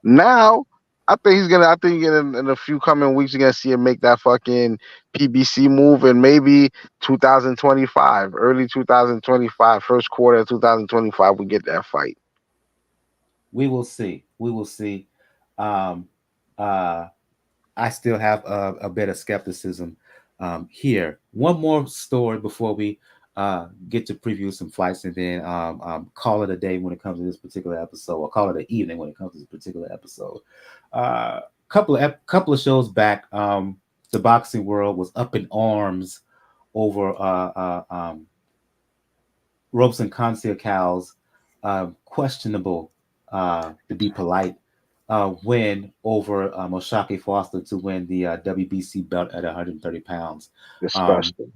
Now, I think he's gonna. I think in a few coming weeks, you're gonna see him make that fucking PBC move, and maybe 2025, early 2025, first quarter of 2025, we get that fight. We will see. We will see. Um, uh, I still have a bit of skepticism here. One more story before we get to preview some fights and then call it a day when it comes to this particular episode, or call it an evening when it comes to this particular episode. Couple of shows back, the boxing world was up in arms over ropes and Conceicao's questionable, to be polite, win over Oshake Foster to win the WBC belt at 130 pounds. Um, Disgusting.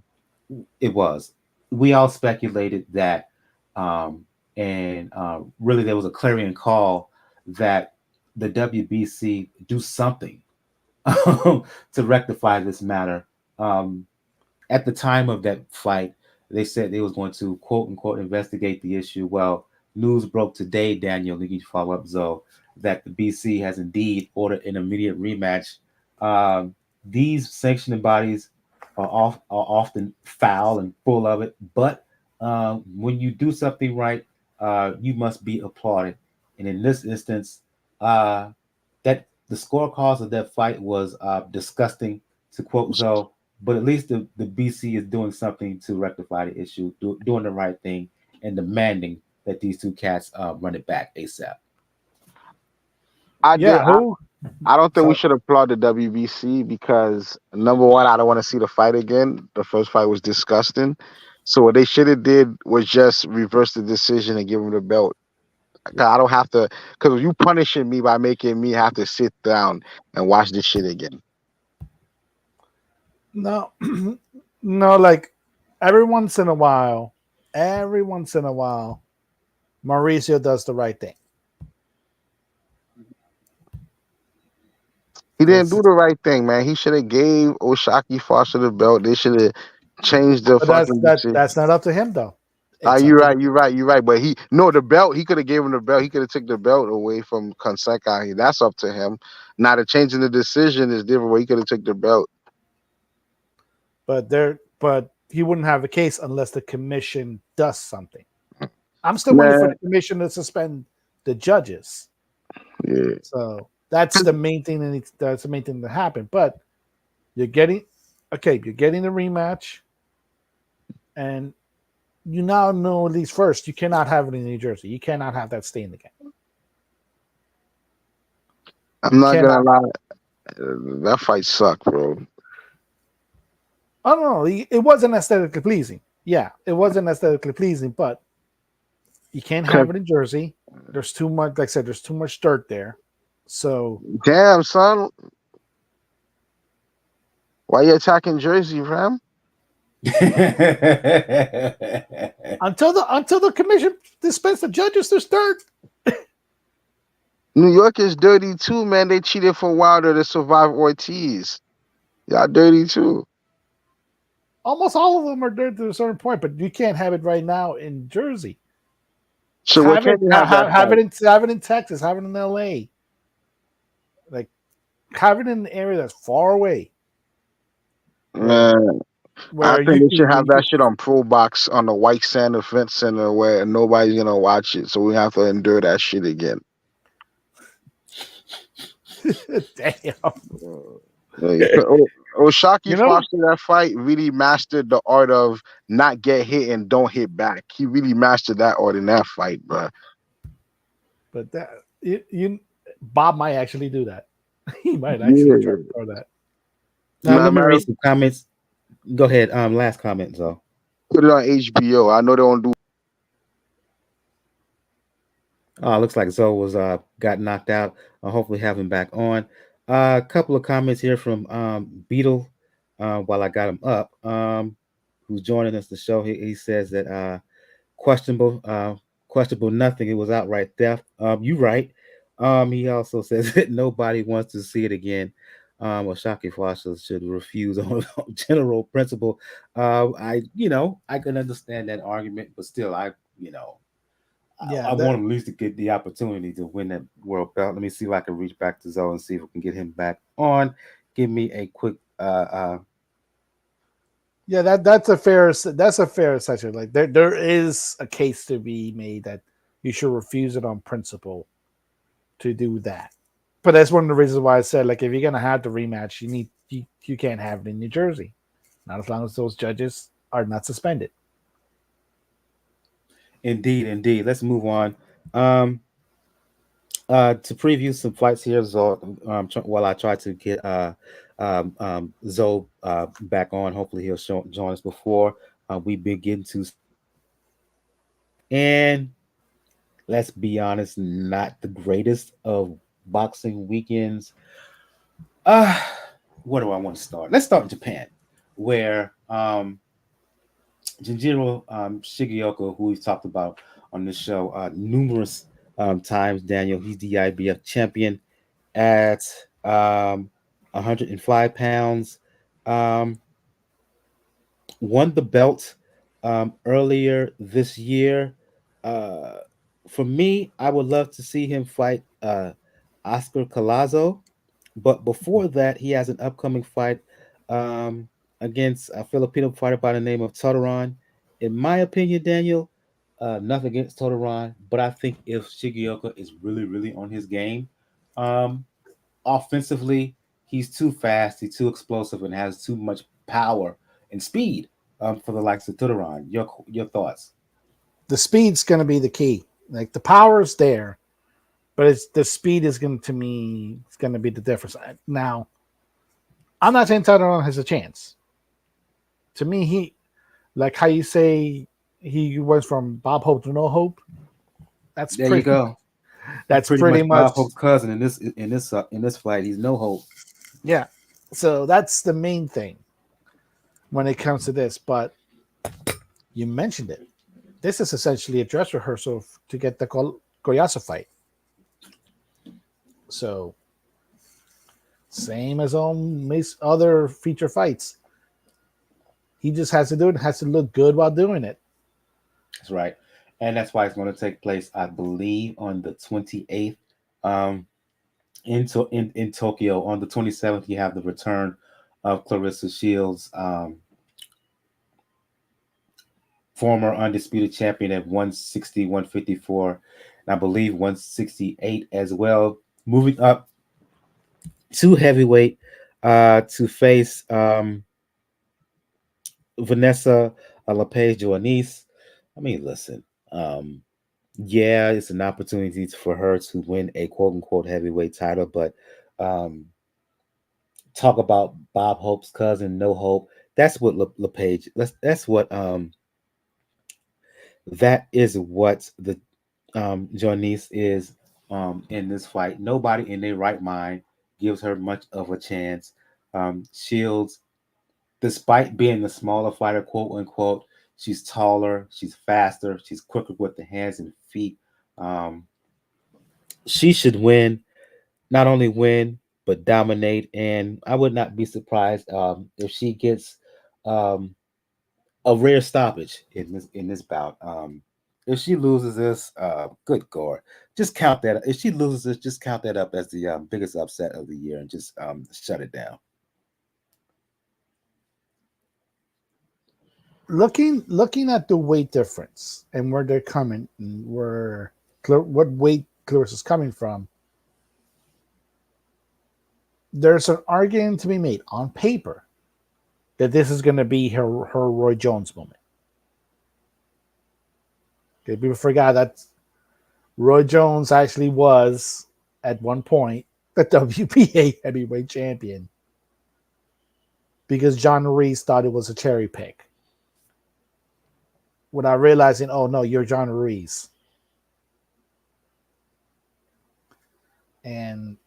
it was. We all speculated that, and really there was a clarion call that the WBC do something to rectify this matter. Um, at the time of that fight, they said they was going to quote unquote investigate the issue. Well, news broke today, Daniel, you can follow up, Zoe, that the BC has indeed ordered an immediate rematch. These sanctioning bodies are often foul and full of it, but when you do something right, you must be applauded. And in this instance, that the scorecards of that fight was disgusting, to quote Zoe. But at least the BC is doing something to rectify the issue, doing the right thing, and demanding that these two cats run it back ASAP. I did. Yeah, who? I don't think we So, should applaud the WBC because number one, I don't want to see the fight again. The first fight was disgusting. So what they should have did was just reverse the decision and give him the belt. 'Cause I don't have to, because you punishing me by making me have to sit down and watch this shit again. no, no, like every once in a while, Mauricio does the right thing. He didn't do Because, the right thing, man. He should have gave Oshaki Foster the belt. They should have changed the but that's fucking that decision. that's not up to him though. Ah, It's up you're to the right, you're right, you're right. But the belt. He could have gave him the belt. He could have took the belt away from Conseca. That's up to him. Now the changing the decision is different. Where he could have took the belt. but he wouldn't have a case unless the commission does something. I'm still waiting for Man, the commission to suspend the judges. yeah. So that's the main thing that's the main thing that happened. But you're getting you're getting the rematch, and you now know at least first you cannot have it in New Jersey. You cannot have that stay in the game. I'm You not gonna cannot. lie. That fight sucked, bro. I don't know. It wasn't aesthetically pleasing. Yeah, it wasn't aesthetically pleasing, but you can't have it in Jersey. There's too much. Like I said, there's too much dirt there. So Damn, son. Why you attacking Jersey, fam? until the commission dispense the judges, there's dirt. New York is dirty too, man. They cheated for Wilder to survive Ortiz. Y'all dirty too. Almost all of them are dirt to a certain point, but you can't have it right now in Jersey. So where can you have that Have it in Texas. Have it in LA. Like have it in an area that's far away. Man, I Where think you they should have can, that shit on Pro Box on the White Sand Event Center where nobody's gonna watch it. So we have to endure that shit again. damn. Oshaki Foster, that fight really mastered the art of not get hit and don't hit back. He really mastered that art in that fight, bro. But that Bob might actually do that. He might actually try to throw that. Now, let me read some comments. Go ahead. Last comment, Zoe. Put it on HBO. I know they don't do. Oh, looks like Zoe was got knocked out. I'll hopefully have him back on. A couple of comments here from Beetle while I got him up. Who's joining us the show? He says that questionable nothing. It was outright theft. You right. He also says that nobody wants to see it again. Oshaki Foster should refuse on general principle. I can understand that argument, but still, I want him at least to get the opportunity to win that world belt. Let me see if I can reach back to Zoe and see if we can get him back on. Give me a quick yeah, that's a fair assessment. Like there is a case to be made that you should refuse it on principle to do that. But that's one of the reasons why I said, like, if you're gonna have the rematch, you can't have it in New Jersey. Not as long as those judges are not suspended. Indeed. Let's move on. To preview some fights here, Zoe, while I try to get Zoe back on. Hopefully he'll join us before we begin to. And let's be honest, not the greatest of boxing weekends. Where do I want to start? Let's start in Japan, where Ginjiro Shigeoka, who we've talked about on this show numerous times, Daniel, he's the IBF champion at 105 pounds. Won the belt earlier this year. For me, I would love to see him fight Oscar Collazo. But before that, he has an upcoming fight against a Filipino fighter by the name of Taduran. In my opinion, Daniel, nothing against Taduran, but I think if Shigeoka is really, really on his game, offensively, he's too fast, he's too explosive, and has too much power and speed for the likes of Taduran. Your thoughts? The speed's going to be the key. Like the power's there, but it's the speed is going to me. It's going to be the difference. Now, I'm not saying Taduran has a chance. To me, he like how you say he went from Bob Hope to no hope. That's there you go. That's pretty much Bob Hope's cousin in this fight. He's no hope. Yeah, so that's the main thing when it comes to this. But you mentioned it. This is essentially a dress rehearsal to get the Koyasa fight. So, same as on other feature fights. He just has to do it and has to look good while doing it. That's right. And that's why it's going to take place, I believe, on the 28th in Tokyo. On the 27th, you have the return of Claressa Shields, former undisputed champion at 160, 154, and I believe 168 as well. Moving up to heavyweight to face Vanessa Lepage-Joanisse. I mean, listen, yeah, it's an opportunity for her to win a quote unquote heavyweight title, but talk about Bob Hope's cousin, no hope. That's what Lepage. That is what the Joyce is in this fight. Nobody in their right mind gives her much of a chance. Shields, despite being the smaller fighter, quote unquote, she's taller, she's faster, she's quicker with the hands and feet. Um, she should win, not only win, but dominate. And I would not be surprised if she gets um, a rare stoppage in this bout. If she loses this, good god, just count that. If she loses this, just count that up as the biggest upset of the year and just shut it down. Looking at the weight difference and where they're coming, and what weight Clarissa is coming from, there's an argument to be made on paper that this is going to be her Roy Jones moment. Okay, people forgot that Roy Jones actually was at one point the WBA heavyweight champion because John Reese thought it was a cherry pick without realizing, oh no, you're John Reese. And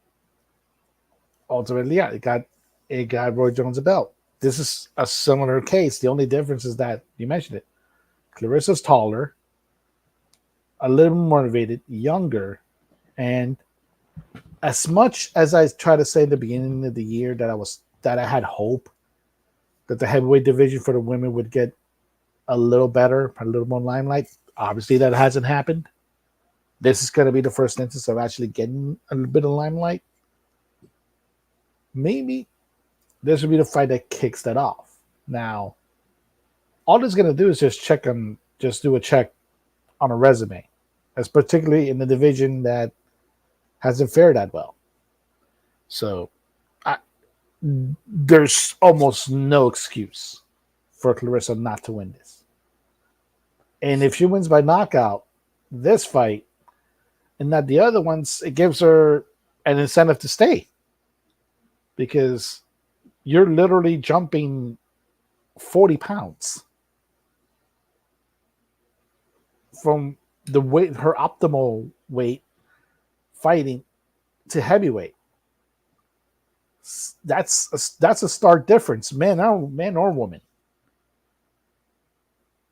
ultimately, yeah, it got Roy Jones a belt. This is a similar case. The only difference is that you mentioned it. Clarissa's taller, a little more motivated, younger, and as much as I tried to say at the beginning of the year that I had hope that the heavyweight division for the women would get a little better, a little more limelight. Obviously, that hasn't happened. This is going to be the first instance of actually getting a little bit of limelight. Maybe this would be the fight that kicks that off. Now, all it's going to do is just do a check on a resume, as particularly in the division that hasn't fared that well. So, I, there's almost no excuse for Clarissa not to win this. And if she wins by knockout this fight and not the other ones, it gives her an incentive to stay because you're literally jumping 40 pounds from the weight, her optimal weight fighting to heavyweight. That's a stark difference, man or woman.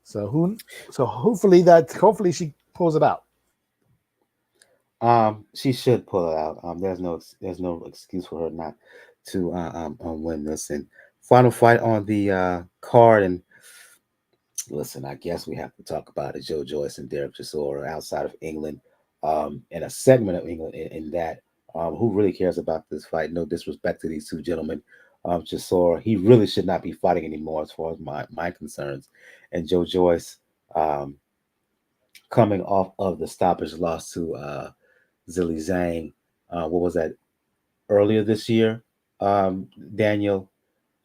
So hopefully she pulls it out. She should pull it out. There's no excuse for her not to win this. And final fight on the card. And listen, I guess we have to talk about it. Joe Joyce and Derek Chisora outside of England, and a segment of England in that. Who really cares about this fight? No disrespect to these two gentlemen. Chisora, he really should not be fighting anymore, as far as my concerns. And Joe Joyce, um, coming off of the stoppage loss to Zilly Zhang. What was that, earlier this year? Daniel,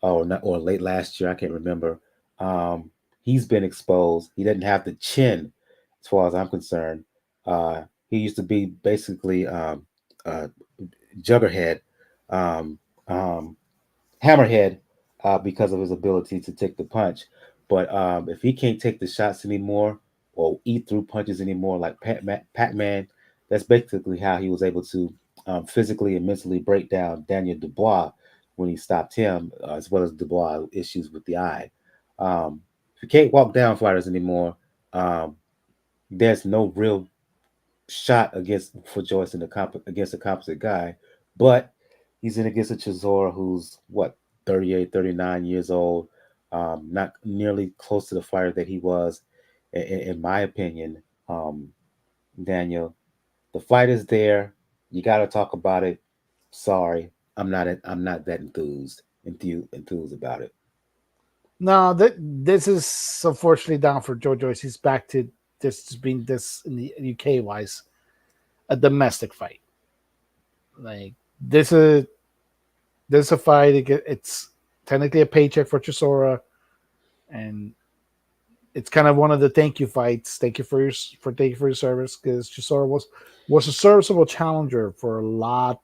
or not, or late last year, I can't remember. Um, he's been exposed. He didn't have the chin, as far as I'm concerned. He used to be basically uh, Juggerhead, um, um, Hammerhead, because of his ability to take the punch. But if he can't take the shots anymore or eat through punches anymore, like Pac-Man, that's basically how he was able to physically and mentally break down Daniel Dubois when he stopped him, as well as Dubois issues with the eye. If you can't walk down fighters anymore, um, there's no real shot against for Joyce in the against a composite guy, but he's in against a Chisora who's what, 38, 39 years old, not nearly close to the fighter that he was, in my opinion. Um, Daniel, the fight is there. You got to talk about it. Sorry, I'm not that enthused about it. No, this is unfortunately down for Joe Joyce. He's back to this being this in the UK wise a domestic fight. Like this is a fight. It's technically a paycheck for Chisora, and it's kind of one of the thank you fights. Thank you for your service because Chisora was a serviceable challenger for a lot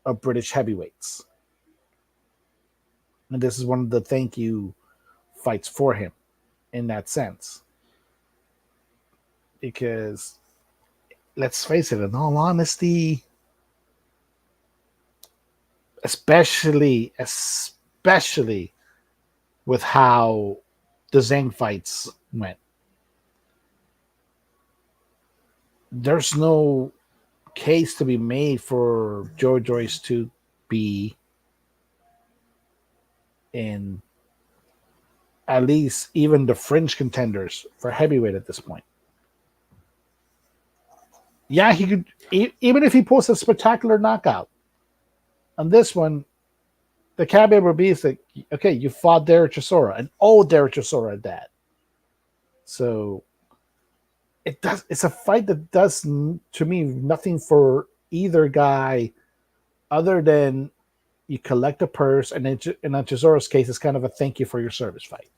of British heavyweights, and this is one of the thank you fights for him in that sense because let's face it, in all honesty, especially with how the Zhang fights went, there's no case to be made for Joyce to be in at least even the fringe contenders for heavyweight at this point. Yeah, he could, even if he posts a spectacular knockout on this one, the caveat would be like, okay, you fought Derek Chisora, an old Derek Chisora at that. So it's a fight that does to me nothing for either guy other than you collect a purse, and in Chisora's case, it's kind of a thank you for your service fight.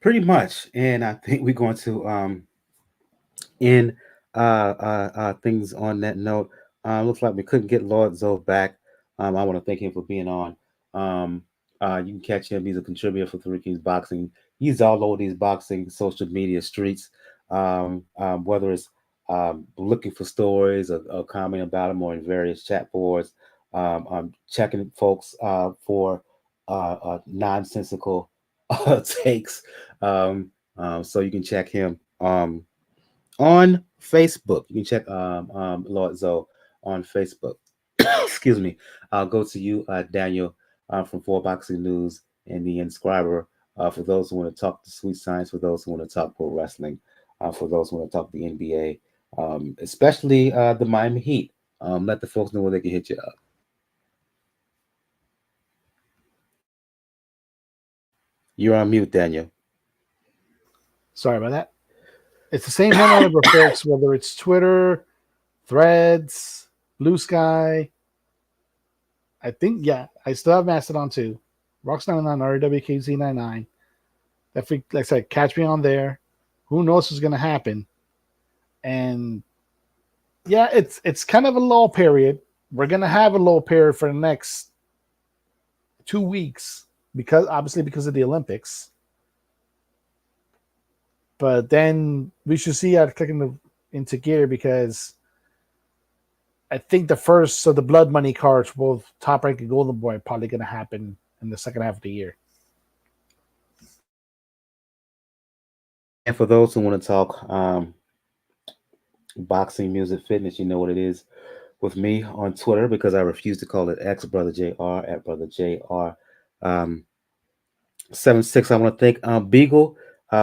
Pretty much, and I think we're going to end things on that note. Looks like we couldn't get Lord Zoe back. I want to thank him for being on. Um, you can catch him. He's a contributor for Three Kings Boxing. He's all over these boxing social media streets. Whether it's looking for stories or commenting about them or in various chat boards. I'm checking folks for nonsensical takes. So you can check him. On Facebook. You can check Lord Zoe on Facebook. Excuse me. I'll go to you, Daniel, from Four Boxing News and the Inscriber. For those who want to talk the sweet science, for those who want to talk pro wrestling, for those who want to talk the NBA, especially the Miami Heat. Let the folks know where they can hit you up. You're on mute, Daniel. Sorry about that. It's the same handle number, folks, whether it's Twitter, Threads, Blue Sky. I think, yeah, I still have Mastodon too. Rocks99, RWKZ99. Definitely, like I said, catch me on there. Who knows what's going to happen? And yeah, it's kind of a lull period. We're going to have a lull period for the next 2 weeks because of the Olympics. But then we should see how to click into gear because I think the blood money cards, both Top Rank and Golden Boy, are probably going to happen in the second half of the year. And for those who want to talk boxing, music, fitness, you know what it is with me on Twitter because I refuse to call it X Brother JR at Brother JR. 76. I want to thank Beagle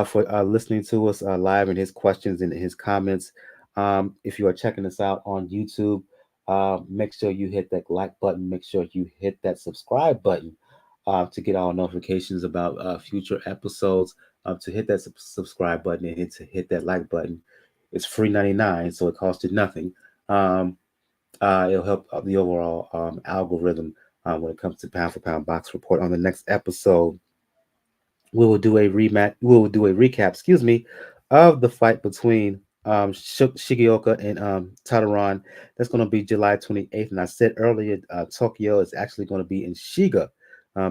for listening to us live and his questions and his comments. If you are checking us out on YouTube, make sure you hit that like button. Make sure you hit that subscribe button to get our notifications about future episodes. To hit that subscribe button and hit that like button. It's free 99, so it costs you nothing. It'll help the overall algorithm when it comes to Pound for Pound Box Report. On the next episode, we will do a rematch. We will do a recap, excuse me, of the fight between Shigeoka and Taduran. That's going to be July 28th. And I said earlier, Tokyo is actually going to be in Shiga,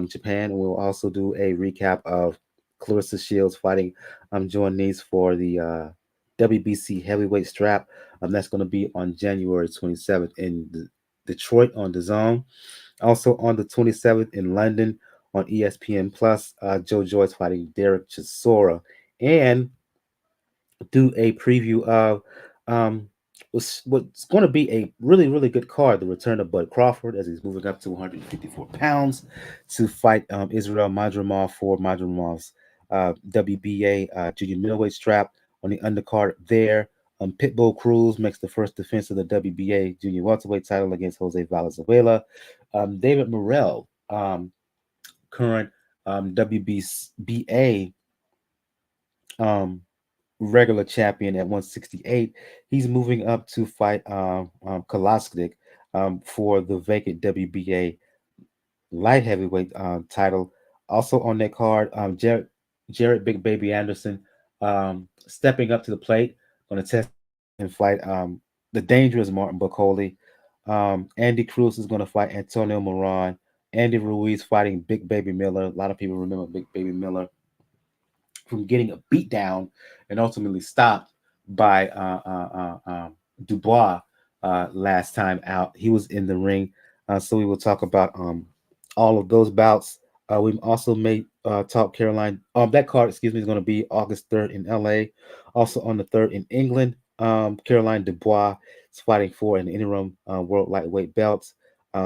Japan. And we'll also do a recap of Claressa Shields fighting Joanisse for the WBC heavyweight strap. That's going to be on January 27th in Detroit on the Zone. Also on the 27th in London on ESPN Plus, Joyce fighting Derek Chisora, and do a preview of what's going to be a really, really good card, the return of Bud Crawford as he's moving up to 154 pounds to fight Israel Madrimov for Madrimov's WBA junior middleweight strap. On the undercard there, Pitbull Cruz makes the first defense of the WBA junior welterweight title against Jose Valenzuela. David Morrell, current WBA regular champion at 168. He's moving up to fight Kolasnik for the vacant WBA light heavyweight title. Also on that card, Jared Big Baby Anderson stepping up to the plate, going to test and fight the dangerous Martin Bacoli. Andy Cruz is going to fight Antonio Moran. Andy Ruiz fighting Big Baby Miller. A lot of people remember Big Baby Miller from getting a beat down and ultimately stopped by Dubois last time out. He was in the ring, so we will talk about all of those bouts. We also may talk Caroline. That card, excuse me, is going to be August 3rd in LA. Also on the 3rd in England, Caroline Dubois is fighting for an interim world lightweight belt.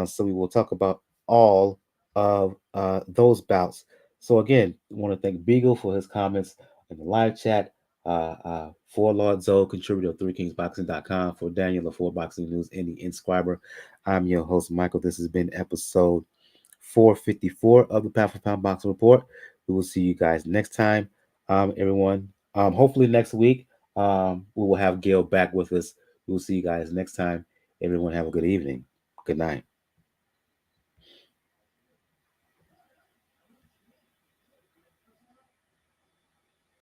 So we will talk about all of those bouts. So again, I want to thank Beagle for his comments in the live chat. For Lord Zoe, contributor of ThreeKingsBoxing.com, for Daniel of 4Boxing News, and the Inscriber. I'm your host, Michael. This has been episode 454 of the Pound for Pound Boxing Report. We will see you guys next time, everyone. Hopefully next week, we will have Gail back with us. We will see you guys next time. Everyone have a good evening. Good night.